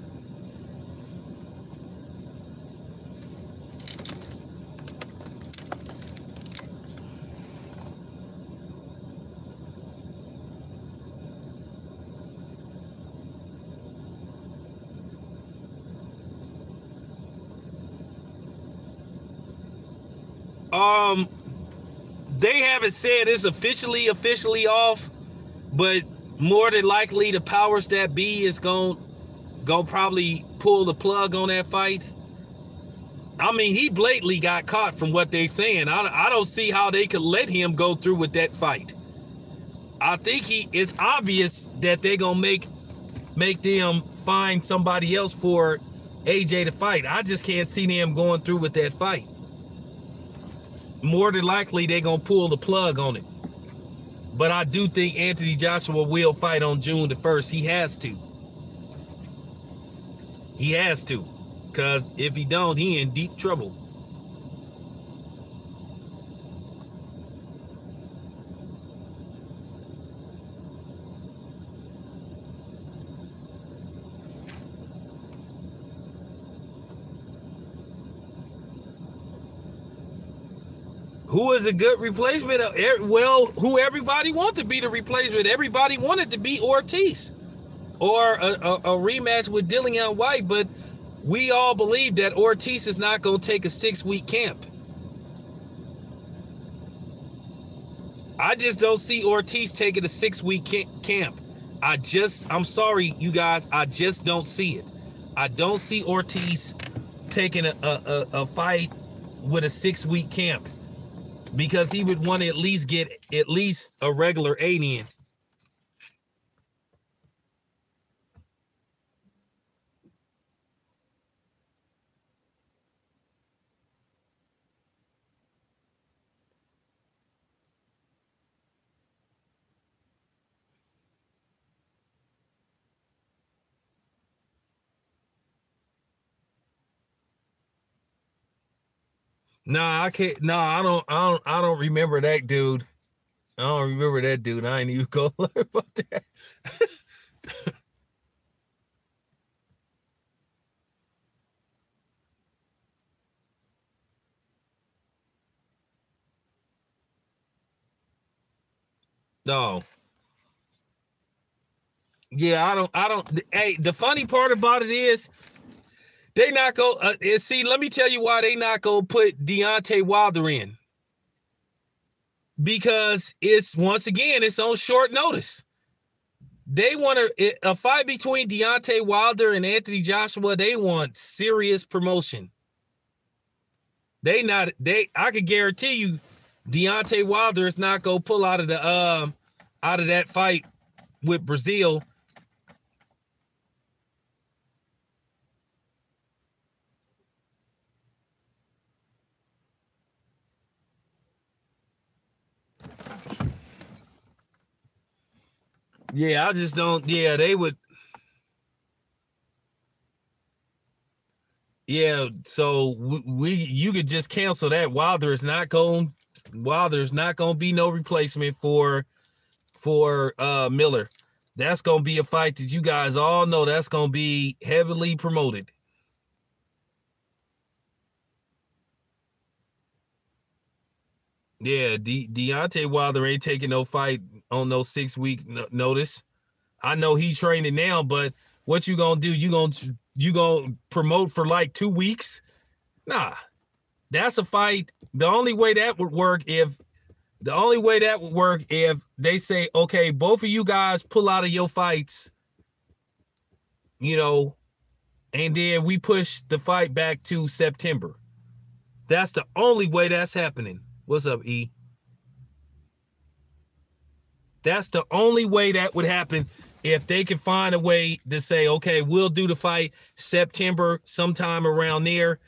They haven't said it's officially off, but more than likely the powers that be is gonna probably pull the plug on that fight. I mean, he blatantly got caught from what they're saying. I don't see how they could let him go through with that fight. I think it's obvious that they're gonna make them find somebody else for AJ to fight. I just can't see them going through with that fight. More than likely, they're going to pull the plug on it. But I do think Anthony Joshua will fight on June the 1st. He has to. He has to. Because if he don't, he in deep trouble. Who is a good replacement? Well, who everybody wanted to be the replacement. Everybody wanted to be Ortiz or a rematch with Dillian White, but we all believe that Ortiz is not going to take a 6-week camp. I just don't see Ortiz taking a 6-week camp. I'm sorry, you guys, I just don't see it. I don't see Ortiz taking a fight with a 6-week camp, because he would want to at least get at least a regular 8 in. Nah, I can't. Nah, I don't remember that dude. I don't remember that dude. I ain't even gonna learn about that. No. Yeah, I don't. Hey, the funny part about it is they not go. See, let me tell you why they not gonna put Deontay Wilder in. Because it's, once again, it's on short notice. They want a fight between Deontay Wilder and Anthony Joshua. They want serious promotion. I could guarantee you Deontay Wilder is not gonna pull out of that fight with Brazil. Yeah, I just don't. Yeah, they would. Yeah, so you could just cancel that. Wilder's not going to be no replacement for Miller. That's going to be a fight that you guys all know that's going to be heavily promoted. Yeah, Deontay Wilder ain't taking no fight on no 6-week notice. I know he's training now, but what you gonna do? You gonna promote for like 2 weeks? Nah, that's a fight. The only way that would work if they say, okay, both of you guys pull out of your fights, you know, and then we push the fight back to September. That's the only way that's happening. What's up, E? That's the only way that would happen, if they can find a way to say, okay, we'll do the fight September, sometime around there.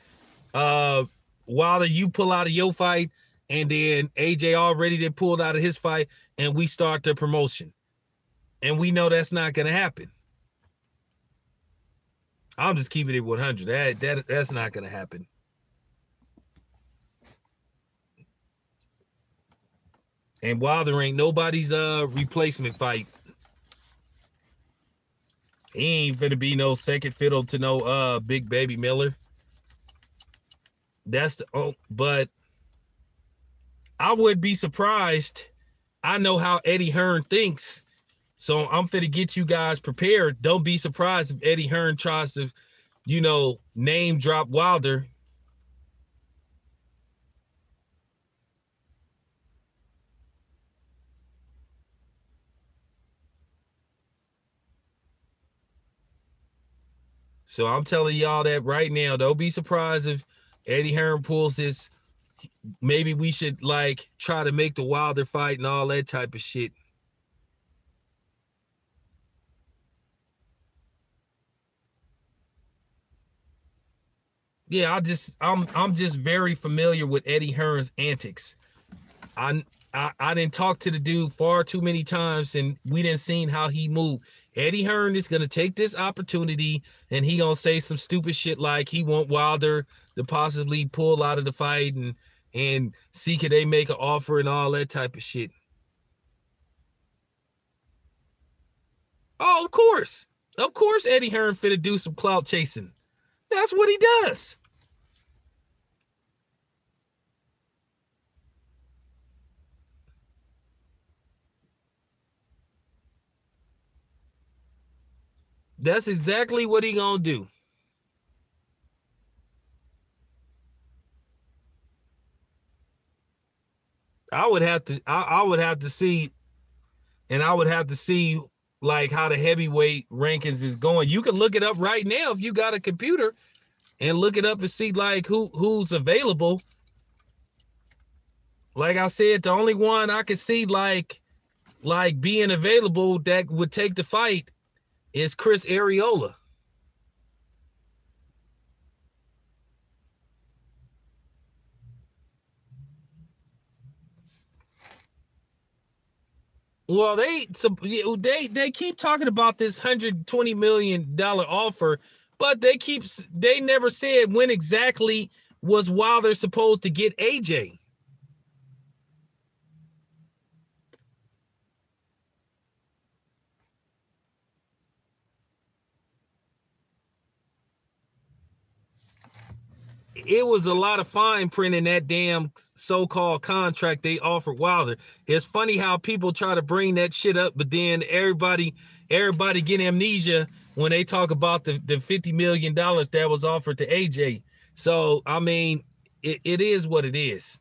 Wilder, you pull out of your fight, and then AJ already did pulled out of his fight, and we start the promotion. And we know that's not going to happen. I'm just keeping it 100. That's not going to happen. And Wilder ain't nobody's replacement fight. He ain't finna be no second fiddle to no Big Baby Miller. But I would be surprised. I know how Eddie Hearn thinks, so I'm finna get you guys prepared. Don't be surprised if Eddie Hearn tries to, name drop Wilder. So I'm telling y'all that right now. Don't be surprised if Eddie Hearn pulls this. Maybe we should try to make the Wilder fight and all that type of shit. Yeah, I'm just very familiar with Eddie Hearn's antics. I didn't talk to the dude far too many times, and we didn't see how he moved. Eddie Hearn is gonna take this opportunity, and he gonna say some stupid shit like he want Wilder to possibly pull out of the fight and see could they make an offer and all that type of shit. Oh, of course Eddie Hearn finna do some clout chasing. That's what he does. That's exactly what he gonna do. I would have to see, and I would have to see how the heavyweight rankings is going. You can look it up right now if you got a computer and look it up and see who's available. Like I said, the only one I could see like being available that would take the fight is Chris Arreola. Well, they keep talking about this $120 million offer, but they never said when exactly was Wilder supposed to get AJ. It was a lot of fine print in that damn so-called contract they offered Wilder. It's funny how people try to bring that shit up, but then everybody get amnesia when they talk about the $50 million that was offered to AJ. So, I mean, it is what it is.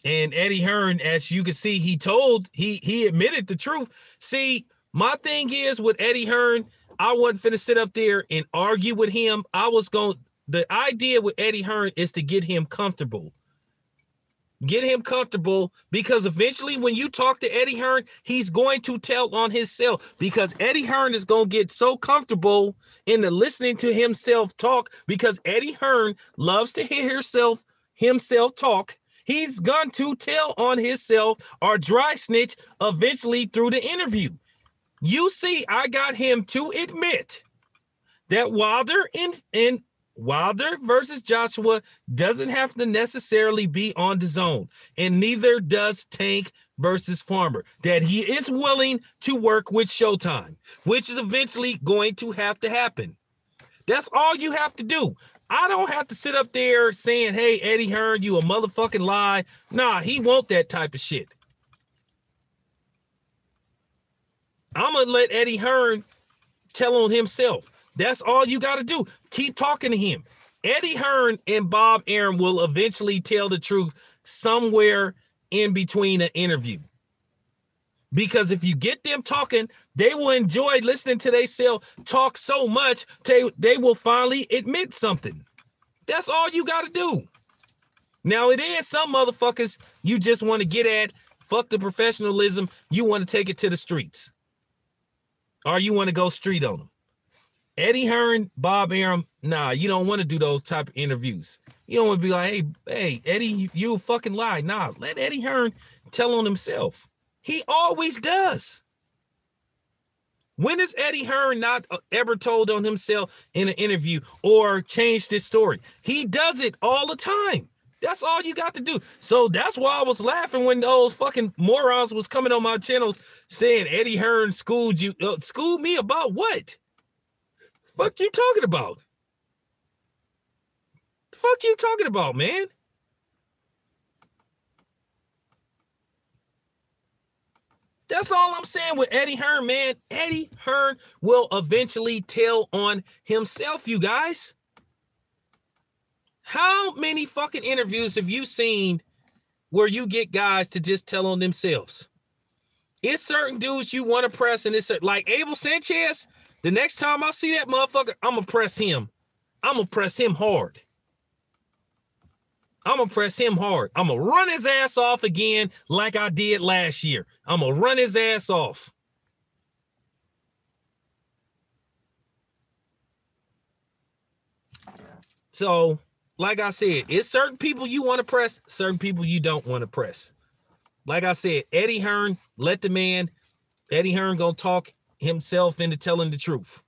And Eddie Hearn, as you can see, he admitted the truth. See, my thing is with Eddie Hearn, I wasn't finna sit up there and argue with him. The idea with Eddie Hearn is to get him comfortable. Get him comfortable, because eventually when you talk to Eddie Hearn, he's going to tell on himself, because Eddie Hearn is going to get so comfortable in the listening to himself talk, because Eddie Hearn loves to hear himself talk, He's going to tell on himself or dry snitch eventually through the interview. You see, I got him to admit that Wilder in Wilder versus Joshua doesn't have to necessarily be on the zone, and neither does Tank versus Farmer. That he is willing to work with Showtime, which is eventually going to have to happen. That's all you have to do. I don't have to sit up there saying, hey, Eddie Hearn, you a motherfucking lie. Nah, he won't that type of shit. I'm going to let Eddie Hearn tell on himself. That's all you got to do. Keep talking to him. Eddie Hearn and Bob Arum will eventually tell the truth somewhere in between an interview. Because if you get them talking, they will enjoy listening to themselves talk so much, they will finally admit something. That's all you got to do. Now, it is some motherfuckers you just want to get at. Fuck the professionalism. You want to take it to the streets. Or you want to go street on them. Eddie Hearn, Bob Arum, nah, you don't want to do those type of interviews. You don't want to be like, hey, Eddie, you fucking lie. Nah, let Eddie Hearn tell on himself. He always does. When has Eddie Hearn not ever told on himself in an interview or changed his story? He does it all the time. That's all you got to do. So that's why I was laughing when those fucking morons was coming on my channels saying Eddie Hearn schooled you. Schooled me about what? Fuck you talking about? The fuck you talking about, man? That's all I'm saying with Eddie Hearn, man. Eddie Hearn will eventually tell on himself, you guys. How many fucking interviews have you seen where you get guys to just tell on themselves? It's certain dudes you want to press, and it's like Abel Sanchez. The next time I see that motherfucker, I'm going to press him. I'm going to press him hard. I'm going to press him hard. I'm going to run his ass off again like I did last year. I'm going to run his ass off. So, like I said, it's certain people you want to press, certain people you don't want to press. Like I said, Eddie Hearn, let the man. Eddie Hearn going to talk himself into telling the truth.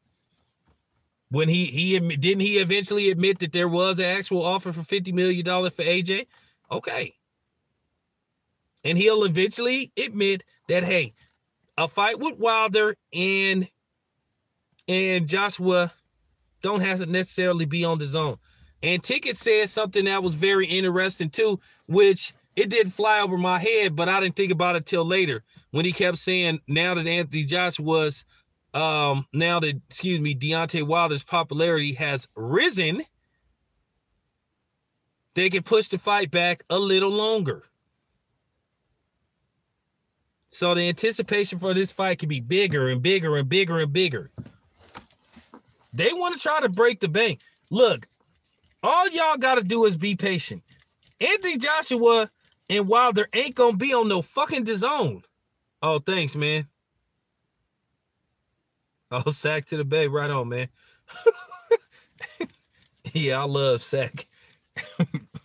When didn't he eventually admit that there was an actual offer for $50 million for AJ? Okay. And he'll eventually admit that, hey, a fight with Wilder and Joshua don't have to necessarily be on the zone. And Ticket said something that was very interesting too, which it didn't fly over my head, but I didn't think about it till later when he kept saying now that Anthony Joshua's Deontay Wilder's popularity has risen, they can push the fight back a little longer. So the anticipation for this fight can be bigger and bigger and bigger and bigger. They want to try to break the bank. Look, all y'all got to do is be patient. Anthony Joshua and Wilder ain't going to be on no fucking DAZN. Oh, thanks, man. Oh, Sack to the Bay. Right on, man. Yeah, I love Sack.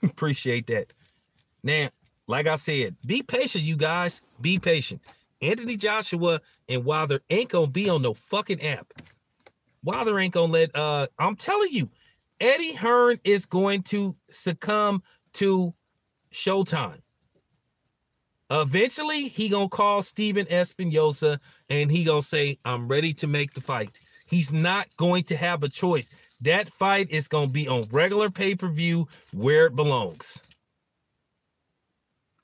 Appreciate that. Now, like I said, be patient, you guys. Be patient. Anthony Joshua and Wilder ain't going to be on no fucking app. Wilder ain't going to let, I'm telling you, Eddie Hearn is going to succumb to Showtime. Eventually, he going to call Steven Espinosa and he going to say, I'm ready to make the fight. He's not going to have a choice. That fight is going to be on regular pay-per-view where it belongs.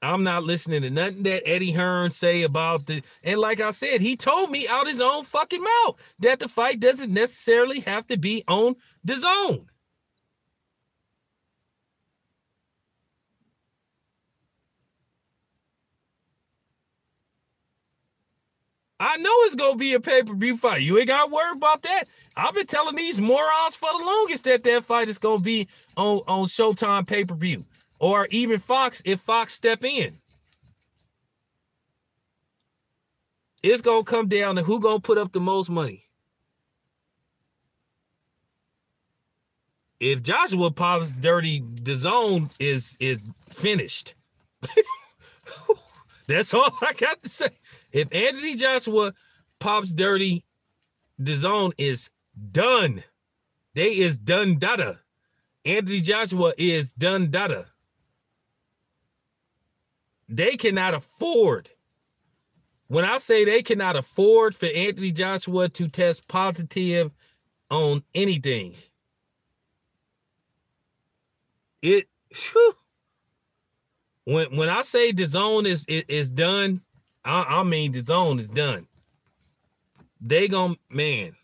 I'm not listening to nothing that Eddie Hearn say about the, and like I said, he told me out his own fucking mouth that the fight doesn't necessarily have to be on DAZN. I know it's going to be a pay-per-view fight. You ain't got to worry about that. I've been telling these morons for the longest that fight is going to be on Showtime pay-per-view. Or even Fox, if Fox step in. It's going to come down to who going to put up the most money. If Joshua pops dirty, DAZN is finished. That's all I got to say. If Anthony Joshua pops dirty, DAZN is done. They is done data. Anthony Joshua is done data. They cannot afford. When I say they cannot afford for Anthony Joshua to test positive on anything, when I say DAZN is done, I mean DAZN is done. They gon' man.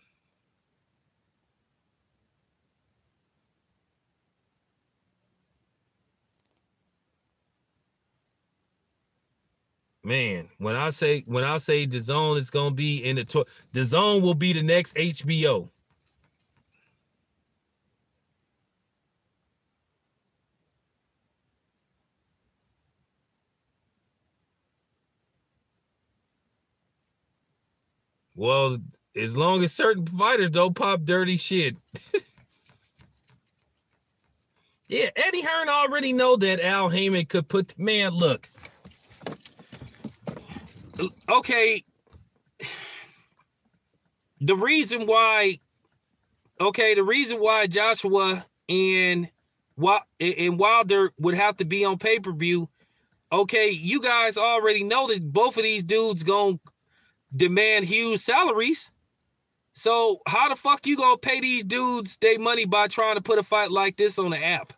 Man, when I say DAZN is gonna be in the DAZN will be the next HBO. Well, as long as certain providers don't pop dirty shit. Yeah, Eddie Hearn already know that Al Heyman could put, man, look. Okay. The reason why Joshua and Wilder would have to be on pay-per-view, okay, you guys already know that both of these dudes gonna demand huge salaries. So how the fuck you gonna pay these dudes their money by trying to put a fight like this on the app?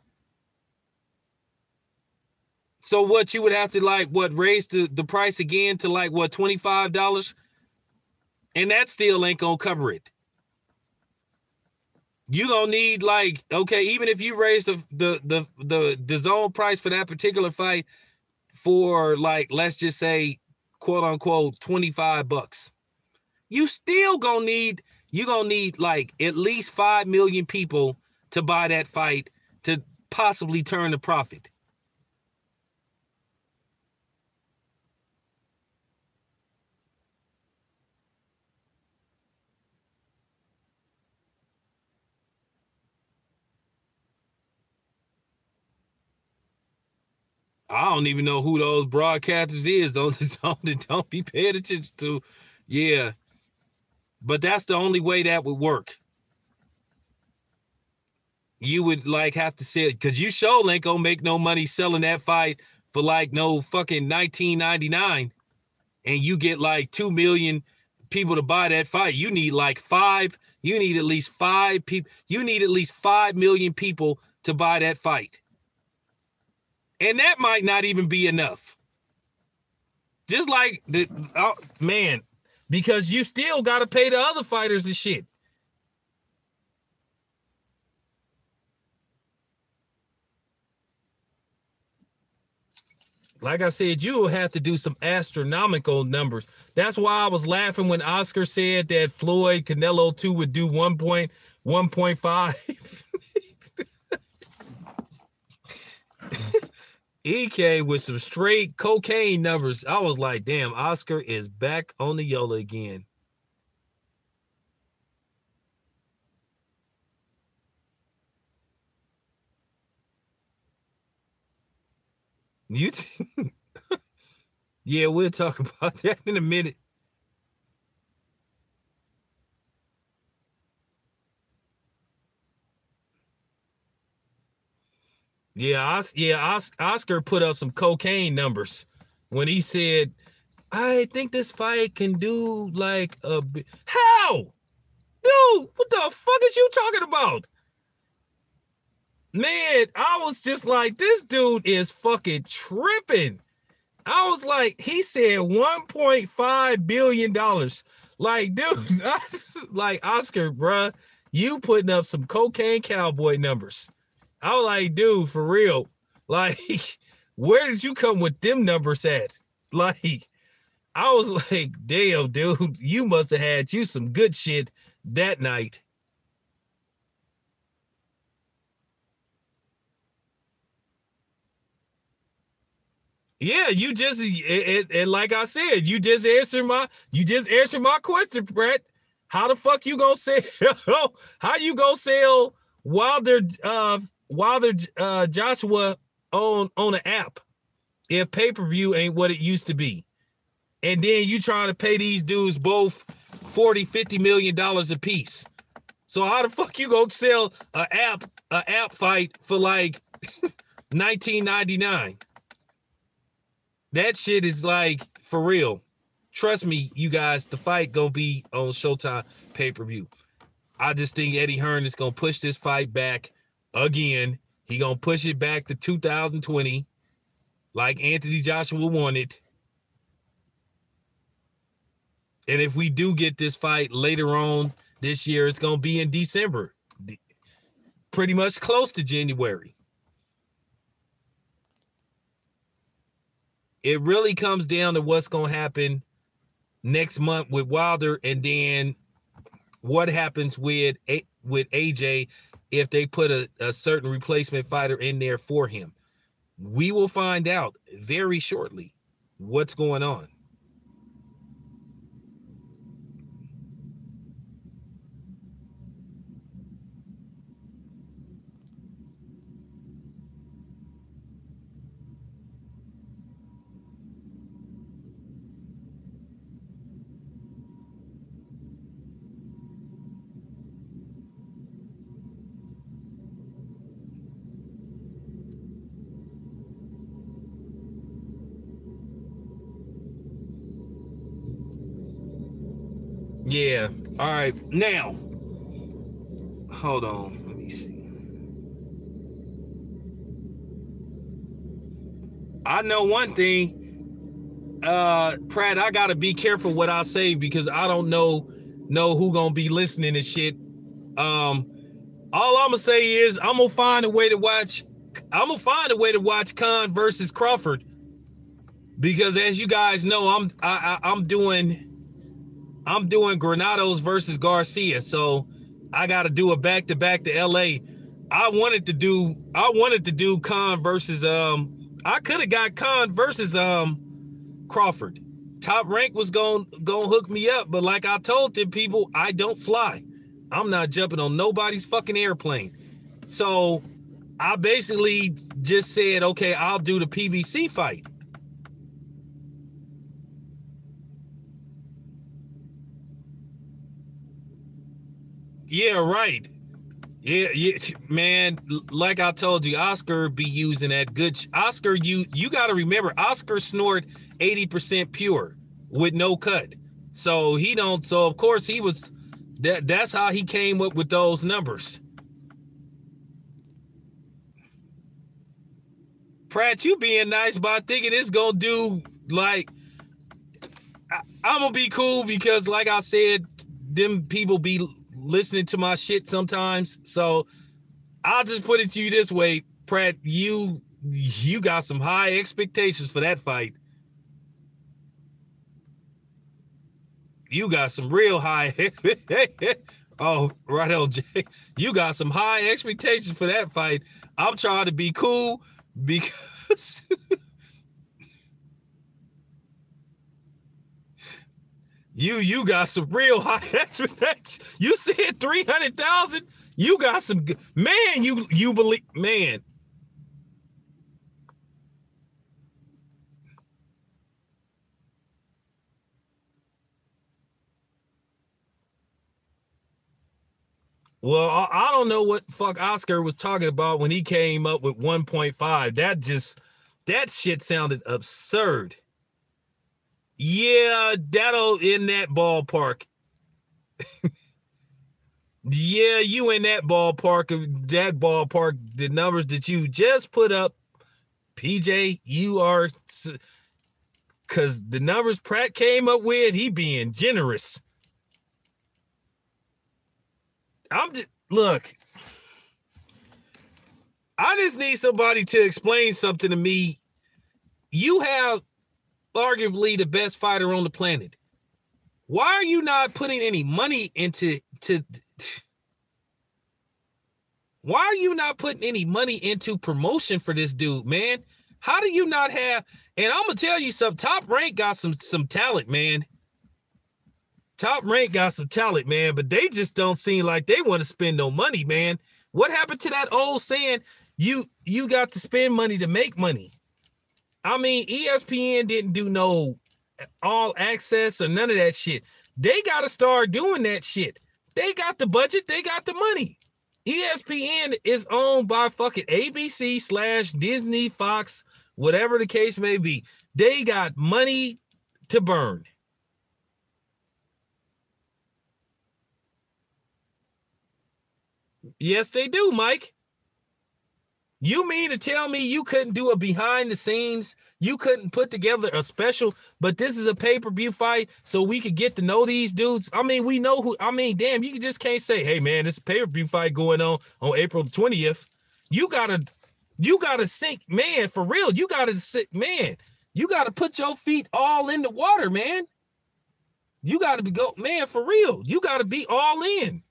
So what, you would have to raise the price again to $25? And that still ain't gonna cover it. You gonna need even if you raise the DAZN price for that particular fight for let's just say quote unquote $25, you still gonna need at least 5 million people to buy that fight to possibly turn the profit. I don't even know who those broadcasters is. Don't be paying attention to. Yeah. But that's the only way that would work. You would have to say it, because you sure ain't gonna make no money selling that fight for no fucking $19.99, and you get 2 million people to buy that fight. You need you need at least 5 people. You need at least 5 million people to buy that fight. And that might not even be enough. Just man, because you still got to pay the other fighters and shit. Like I said, you will have to do some astronomical numbers. That's why I was laughing when Oscar said that Floyd Canelo 2 would do 1.5. EK with some straight cocaine numbers. I was like, damn, Oscar is back on the YOLO again. Yeah, we'll talk about that in a minute. Yeah, Oscar put up some cocaine numbers when he said, I think this fight can do how? Dude, what the fuck is you talking about? Man, I was just like, this dude is fucking tripping. I was like, he said $1.5 billion. Dude, Oscar, bruh, you putting up some cocaine cowboy numbers. I was like, dude, for real. Where did you come with them numbers at? I was like, damn, dude, you must have had you some good shit that night. Yeah, you just and like I said, you just answered my question, Brett. How the fuck you gonna sell? How you gonna sell Wilder Joshua on an app if pay-per-view ain't what it used to be. And then you trying to pay these dudes both $40-50 million a piece. So how the fuck you gonna sell a app fight for like $19.99? That shit is like for real. Trust me, you guys, the fight gonna be on Showtime pay-per-view. I just think Eddie Hearn is gonna push this fight back again. He gonna push it back to 2020, like Anthony Joshua wanted. And if we do get this fight later on this year, it's gonna be in December, pretty much close to January. It really comes down to what's gonna happen next month with Wilder, and then what happens with AJ if they put a certain replacement fighter in there for him. We will find out very shortly what's going on. Yeah. All right. Now, hold on. Let me see. I know one thing, Pratt, I gotta be careful what I say because I don't know who gonna be listening to shit. All I'm gonna say is I'm gonna find a way to watch Khan versus Crawford, because as you guys know, I'm doing Granados versus Garcia, so I got to do a back-to-back to LA. I wanted to do Khan versus I could have got Khan versus Crawford. Top Rank was going hook me up, but like I told them people, I don't fly. I'm not jumping on nobody's fucking airplane. So I basically just said, okay, I'll do the PBC fight. Yeah, right. Yeah, man. Like I told you, Oscar be using that good. Oscar, you got to remember, Oscar snort 80% pure with no cut. So he don't. So of course he was. That's how he came up with those numbers. Pratt, you being nice, but I thinking it's gonna do like. I'm gonna be cool because, like I said, them people be listening to my shit sometimes. So I'll just put it to you this way, Pratt, you got some high expectations for that fight. You got some real high oh, right on, Jay. You got some high expectations for that fight. I'm trying to be cool because you got some real high expectations. You said 300,000. You got some man. You believe, man. Well, I don't know what fuck Oscar was talking about when he came up with 1.5. That shit sounded absurd. Yeah, that'll in that ballpark. Yeah, you in that ballpark. The numbers that you just put up, PJ, you are, because the numbers Pratt came up with, he being generous. Look, I just need somebody to explain something to me. You have arguably the best fighter on the planet. Why are you not putting any money into why are you not putting any money into promotion for this dude, man? How do you not have, and I'm gonna tell you something, Top Rank got some talent, man. Top Rank got some talent, man, but they just don't seem like they want to spend no money, man. What happened to that old saying, you got to spend money to make money? I mean, ESPN didn't do no all access or none of that shit. They got to start doing that shit. They got the budget. They got the money. ESPN is owned by fucking ABC / Disney, Fox, whatever the case may be. They got money to burn. Yes, they do, Mike. You mean to tell me you couldn't do a behind the scenes? You couldn't put together a special, but this is a pay-per-view fight so we could get to know these dudes? I mean, we know who, I mean, damn, you just can't say, hey, man, this pay-per-view fight going on April 20th. You gotta sink, man, for real. You gotta sit, man. You gotta put your feet all in the water, man. You gotta man, for real. You gotta be all in.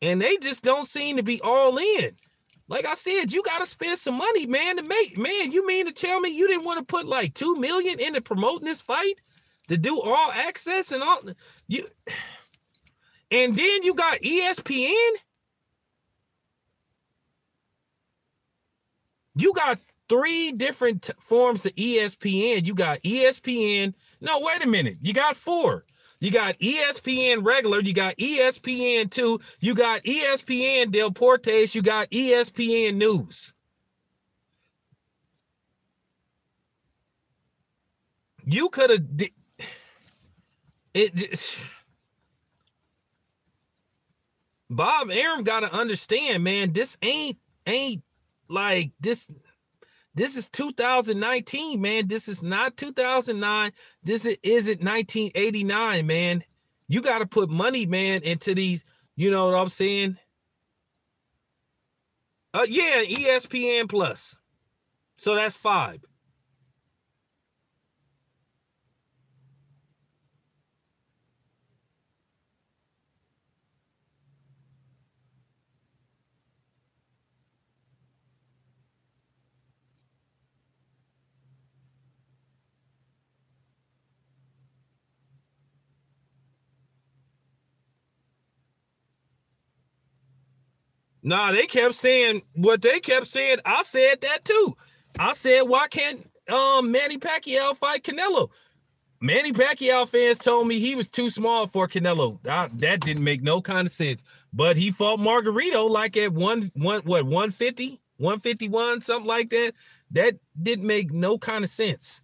And they just don't seem to be all in. Like I said, you got to spend some money, man, to make, man, you mean to tell me you didn't want to put like $2 million into promoting this fight to do all access and all you, and then you got ESPN. You got 3 different forms of ESPN. You got ESPN. No, wait a minute. You got 4. You got ESPN regular, you got ESPN2, you got ESPN Deportes, you got ESPN News. You could have it. Bob Arum got to understand, man, this ain't like this. This is 2019, man. This is not 2009. This isn't 1989, man. You got to put money, man, into these, you know what I'm saying? Yeah, ESPN Plus. So that's 5. Nah, they kept saying what they kept saying. I said that too. I said, why can't Manny Pacquiao fight Canelo? Manny Pacquiao fans told me he was too small for Canelo. That didn't make no kind of sense. But he fought Margarito like at 150, 151, something like that. That didn't make no kind of sense.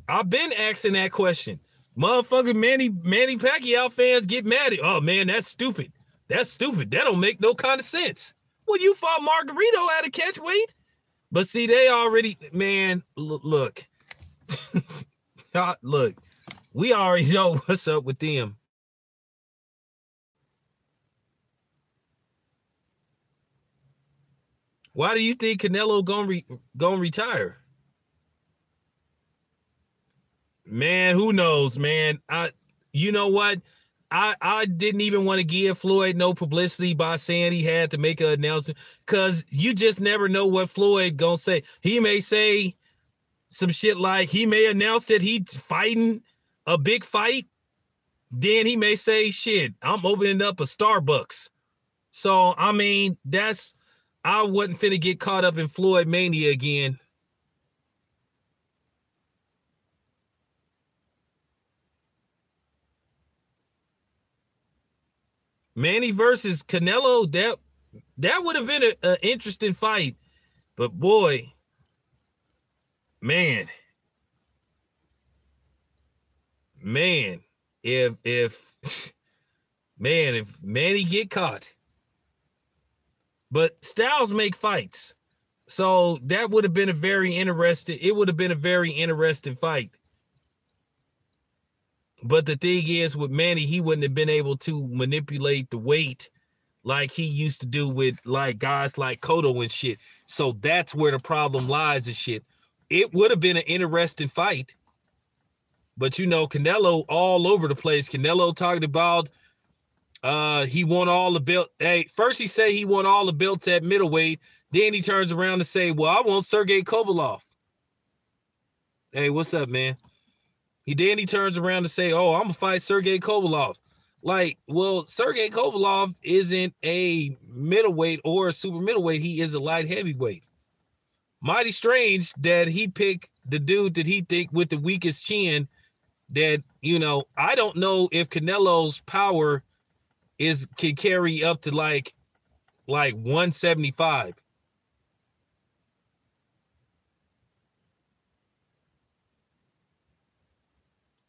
I've been asking that question. Motherfucking Manny Pacquiao fans get mad at, oh man, that's stupid. That's stupid. That don't make no kind of sense. Well, you fought Margarito at a catch weight. But see, they already, man, look. Look, we already know what's up with them. Why do you think Canelo gonna retire? Man, who knows, man? You know what? I didn't even want to give Floyd no publicity by saying he had to make an announcement, because you just never know what Floyd gonna say. He may say some shit like he may announce that he's fighting a big fight. Then he may say, shit, I'm opening up a Starbucks. So, I mean, I wasn't finna get caught up in Floyd mania again. Manny versus Canelo, that would have been an interesting fight. But boy, man, if Manny get caught, but Styles make fights, so that would have been a very interesting fight. But the thing is, with Manny, he wouldn't have been able to manipulate the weight like he used to do with like guys like Cotto and shit. So that's where the problem lies and shit. It would have been an interesting fight. But you know, Canelo all over the place. Canelo talking about he won all the belt. Hey, first he said he won all the belts at middleweight. Then he turns around to say, well, I want Sergey Kovalev. Hey, what's up, man? Then he turns around to say, oh, I'm going to fight Sergey Kovalev. Like, well, Sergey Kovalev isn't a middleweight or a super middleweight. He is a light heavyweight. Mighty strange that he picked the dude that he think with the weakest chin that, you know, I don't know if Canelo's power can carry up to like 175.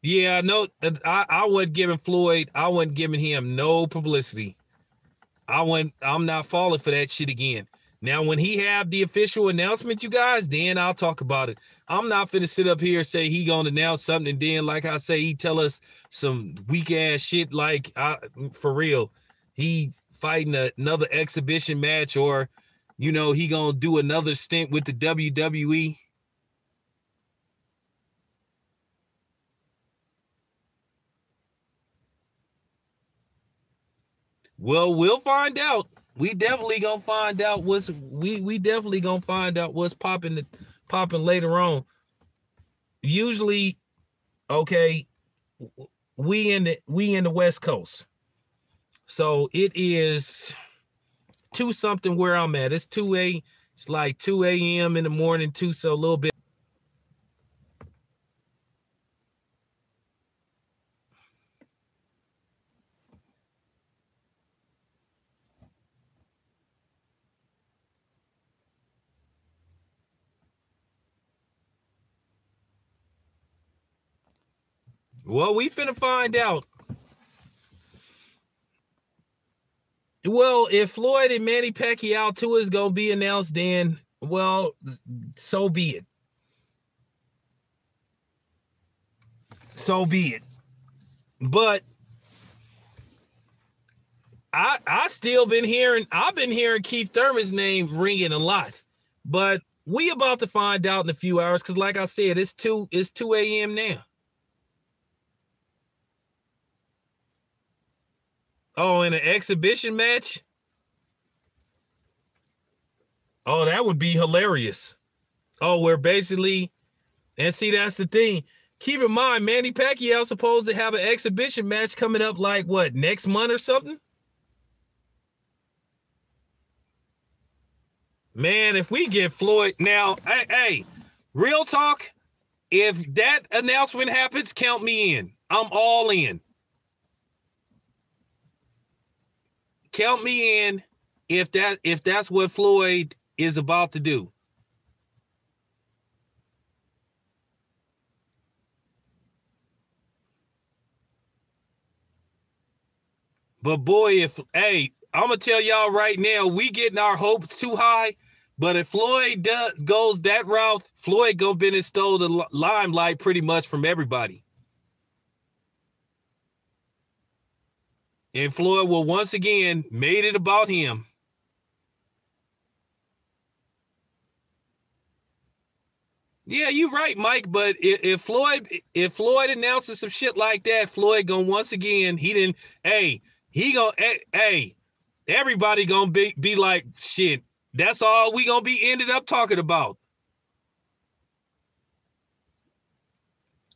Yeah, no, I wasn't giving Floyd, I wasn't giving him no publicity. I'm not falling for that shit again. Now, when he have the official announcement, you guys, then I'll talk about it. I'm not finna sit up here and say he gonna announce something, and then, like I say, he tell us some weak ass shit. Like, for real, he fighting another exhibition match, or, you know, he gonna do another stint with the WWE. Well, we'll find out. We definitely gonna find out we definitely gonna find out what's popping later on. Usually, okay, we in the West Coast, so it is 2 something where I'm at. It's like 2 a.m. in the morning too, so a little bit. Well, we finna find out. Well, if Floyd and Manny Pacquiao tour is gonna be announced, then, well, so be it. So be it. But I've been hearing Keith Thurman's name ringing a lot. But we about to find out in a few hours, because like I said, it's 2 a.m. now. Oh, in an exhibition match? Oh, that would be hilarious. Oh, we're basically, and see, that's the thing. Keep in mind, Manny Pacquiao supposed to have an exhibition match coming up like, what, next month or something? Man, if we get Floyd, now, hey, real talk, if that announcement happens, count me in. I'm all in. Count me in if that's what Floyd is about to do. But boy, I'm gonna tell y'all right now, we getting our hopes too high. But if Floyd goes that route, Floyd gonna be stole the limelight pretty much from everybody. And Floyd will once again made it about him. Yeah, you're right, Mike. But if Floyd announces some shit like that, Floyd gonna once again, everybody gonna be like, shit, that's all we gonna be ended up talking about.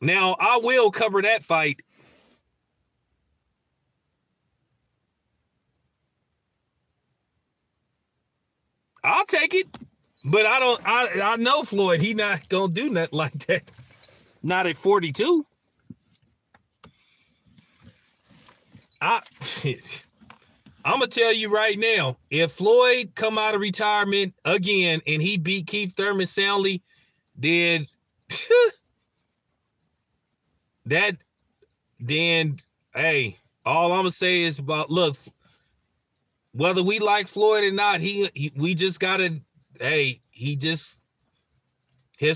Now, I will cover that fight. I'll take it. But I know Floyd, he not gonna do nothing like that. Not at 42. I'm gonna tell you right now, if Floyd come out of retirement again and he beat Keith Thurman soundly, then hey, all I'm gonna say is about, look, whether we like Floyd or not, we just gotta, his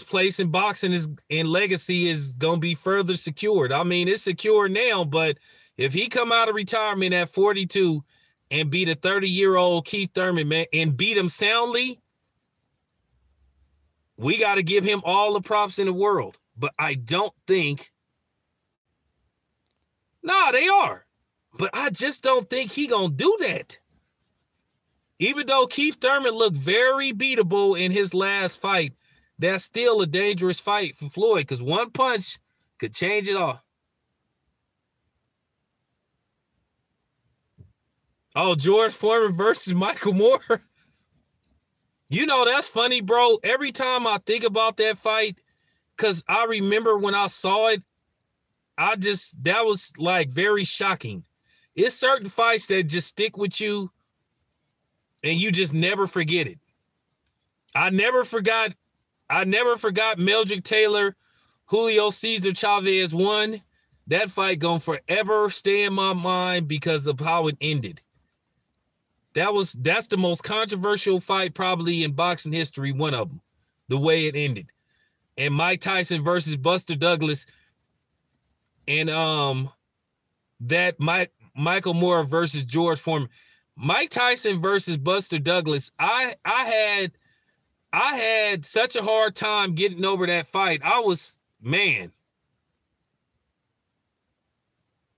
place in boxing and legacy is gonna be further secured. I mean, it's secure now, but if he come out of retirement at 42 and beat a 30-year-old Keith Thurman, man, and beat him soundly, we got to give him all the props in the world. But I don't think, they are. But I just don't think he gonna do that. Even though Keith Thurman looked very beatable in his last fight, that's still a dangerous fight for Floyd because one punch could change it all. Oh, George Foreman versus Michael Moore. You know, that's funny, bro. Every time I think about that fight, because I remember when I saw it, that was like very shocking. It's certain fights that just stick with you and you just never forget it. I never forgot Meldrick Taylor, Julio Cesar Chavez won. That fight gonna forever stay in my mind because of how it ended. That's the most controversial fight probably in boxing history, one of them, the way it ended. And Mike Tyson versus Buster Douglas, and Michael Moore versus George Foreman. Mike Tyson versus Buster Douglas. I had such a hard time getting over that fight. I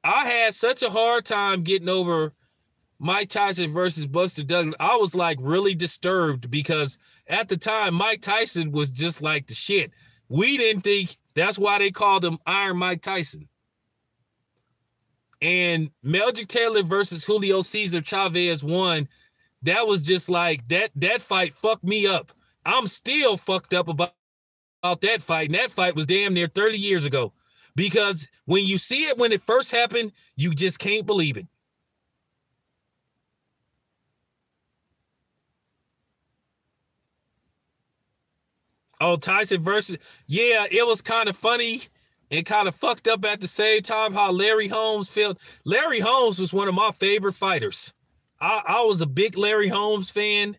had such a hard time getting over Mike Tyson versus Buster Douglas. I was like really disturbed because at the time, Mike Tyson was just like the shit. We didn't think that's why they called him Iron Mike Tyson. And Meldrick Taylor versus Julio Cesar Chavez won. That was just like that fight fucked me up. I'm still fucked up about that fight. And that fight was damn near 30 years ago. Because when you see it when it first happened, you just can't believe it. Oh, Tyson versus, yeah, it was kind of funny and kind of fucked up at the same time how Larry Holmes felt. Larry Holmes was one of my favorite fighters. I was a big Larry Holmes fan.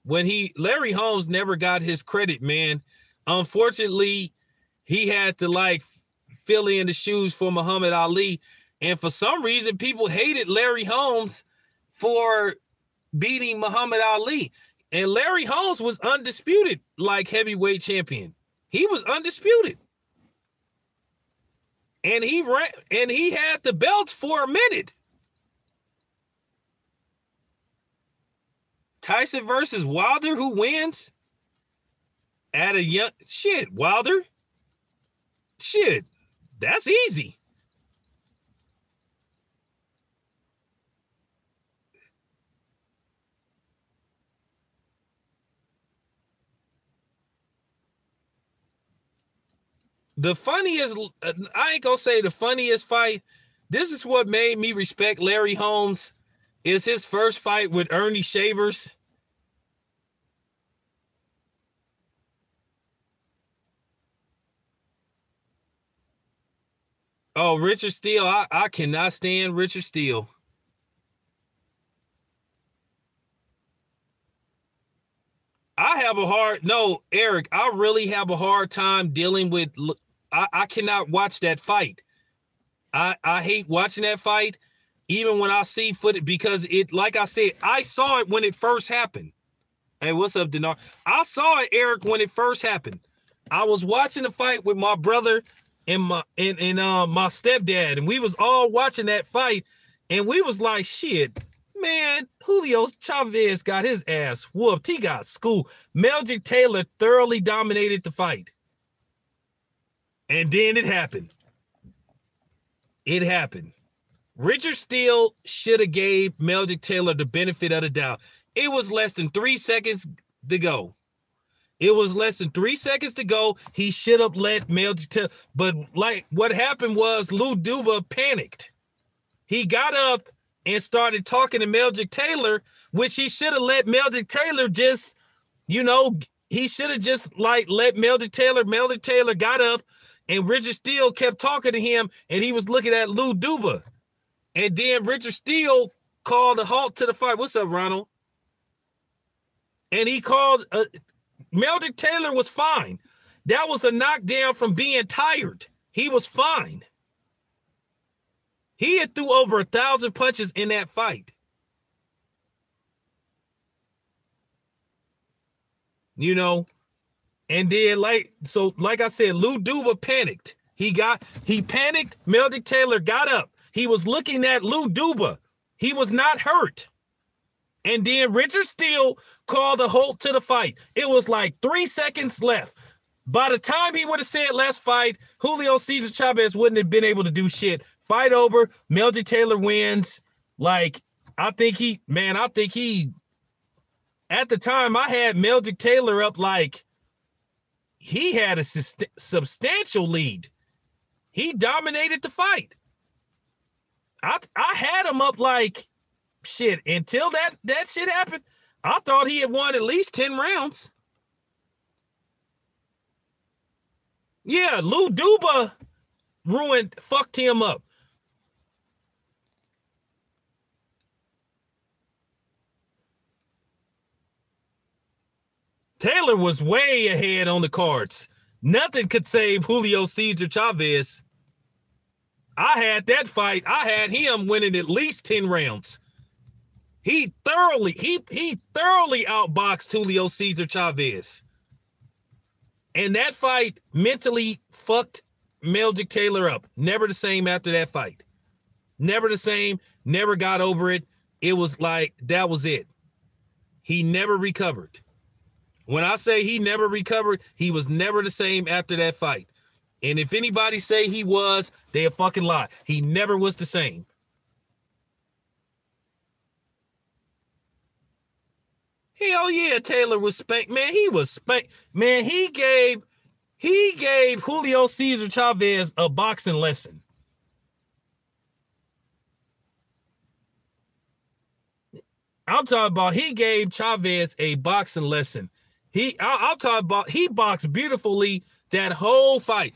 Larry Holmes never got his credit, man. Unfortunately, he had to like fill in the shoes for Muhammad Ali. And for some reason, people hated Larry Holmes for beating Muhammad Ali. And Larry Holmes was undisputed like heavyweight champion. He was undisputed. And he had the belts for a minute. Tyson versus Wilder, who wins? At a young shit, Wilder? Shit, that's easy. The funniest, I ain't gonna say the funniest fight. This is what made me respect Larry Holmes, is his first fight with Ernie Shavers. Oh, Richard Steele. I cannot stand Richard Steele. Eric, I really have a hard time dealing with, I cannot watch that fight. I hate watching that fight, even when I see footage, because it, like I said, I saw it when it first happened. Hey, what's up, Dinar? I saw it, Eric, when it first happened. I was watching the fight with my brother and my stepdad, and we was all watching that fight, and we was like, shit, man, Julio Chavez got his ass whooped. He got schooled. Meldrick Taylor thoroughly dominated the fight. And then it happened. It happened. Richard Steele should have gave Meldrick Taylor the benefit of the doubt. It was less than 3 seconds to go. It was less than 3 seconds to go. He should have let Meldrick Taylor. But like what happened was Lou Duba panicked. He got up and started talking to Meldrick Taylor, which he should have let Meldrick Taylor just, he should have just like let Meldrick Taylor got up, and Richard Steele kept talking to him, and he was looking at Lou Duba. And then Richard Steele called a halt to the fight. What's up, Ronald? And he called, Meldrick Taylor was fine. That was a knockdown from being tired. He was fine. He had threw over 1,000 punches in that fight. And then like I said, Lou Duba panicked. He panicked. Meldrick Taylor got up. He was looking at Lou Duba. He was not hurt. And then Richard Steele called a halt to the fight. It was like 3 seconds left. By the time he would have said let's fight, Julio Cesar Chavez wouldn't have been able to do shit. Fight over, Meldrick Taylor wins. Like, I think he, at the time I had Meldrick Taylor up like he had a substantial lead. He dominated the fight. I had him up like, shit, until that shit happened, I thought he had won at least 10 rounds. Yeah, Lou Duba fucked him up. Taylor was way ahead on the cards. Nothing could save Julio Cesar Chavez. I had that fight. I had him winning at least 10 rounds. He thoroughly outboxed Julio Cesar Chavez. And that fight mentally fucked Meldrick Taylor up. Never the same after that fight. Never the same. Never got over it. It was like, that was it. He never recovered. When I say he never recovered, he was never the same after that fight. And if anybody say he was, they a fucking lie. He never was the same. Hell yeah, Taylor was spanked. Man, he was spanked. Man, he gave Julio Cesar Chavez a boxing lesson. I'm talking about he gave Chavez a boxing lesson. I'm talking about he boxed beautifully that whole fight.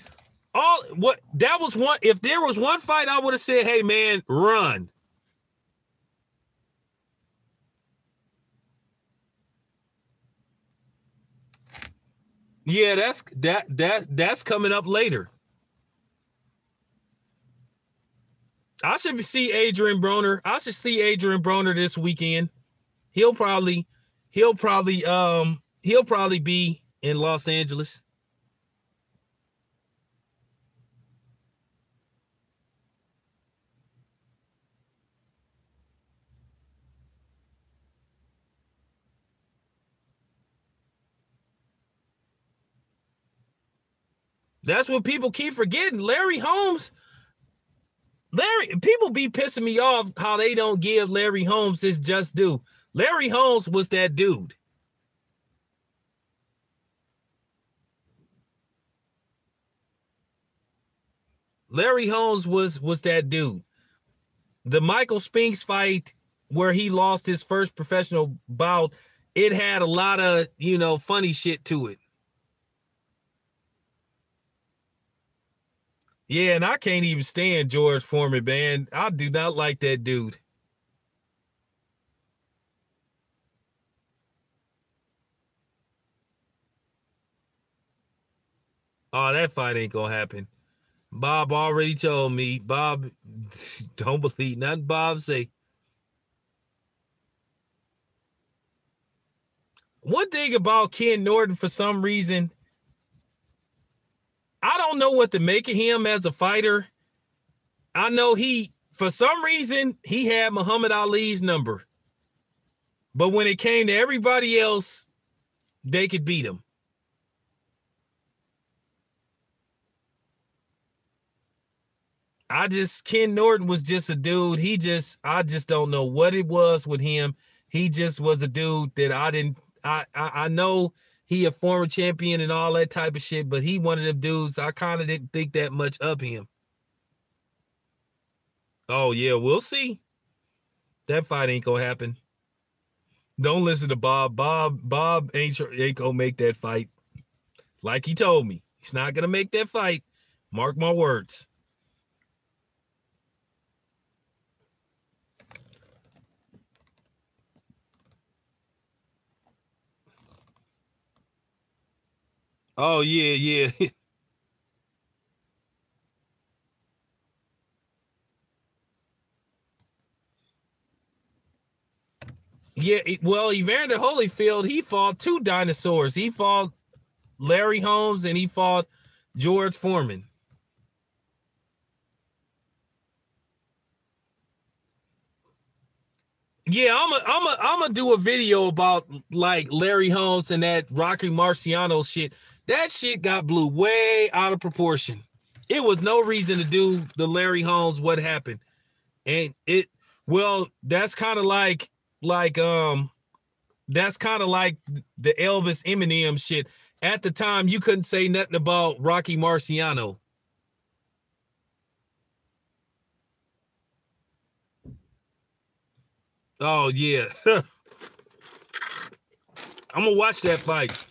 If there was one fight, I would have said, hey man, run. Yeah, that's coming up later. I should see Adrian Broner. I should see Adrian Broner this weekend. He'll probably be in Los Angeles. That's what people keep forgetting. People be pissing me off how they don't give Larry Holmes his just due. Larry Holmes was that dude. Larry Holmes was that dude. The Michael Spinks fight where he lost his first professional bout, it had a lot of, funny shit to it. Yeah, and I can't even stand George Foreman, man. I do not like that dude. Oh, that fight ain't gonna happen. Bob already told me. Bob, don't believe nothing Bob say. One thing about Ken Norton, for some reason, I don't know what to make of him as a fighter. I know for some reason, he had Muhammad Ali's number. But when it came to everybody else, they could beat him. Ken Norton was just a dude. I just don't know what it was with him. He just was a dude that I know he a former champion and all that type of shit, but he one of them dudes, I kind of didn't think that much of him. Oh yeah, we'll see. That fight ain't gonna happen. Don't listen to Bob. Bob ain't gonna make that fight. Like he told me, he's not gonna make that fight. Mark my words. Oh yeah. Yeah, well, Evander Holyfield, he fought two dinosaurs. He fought Larry Holmes and he fought George Foreman. Yeah, I'm gonna do a video about like Larry Holmes and that Rocky Marciano shit. That shit got blew way out of proportion. It was no reason to do the Larry Holmes what happened. And well, that's kind of like that's kind of like the Elvis Eminem shit. At the time, you couldn't say nothing about Rocky Marciano. Oh yeah. I'm gonna watch that fight.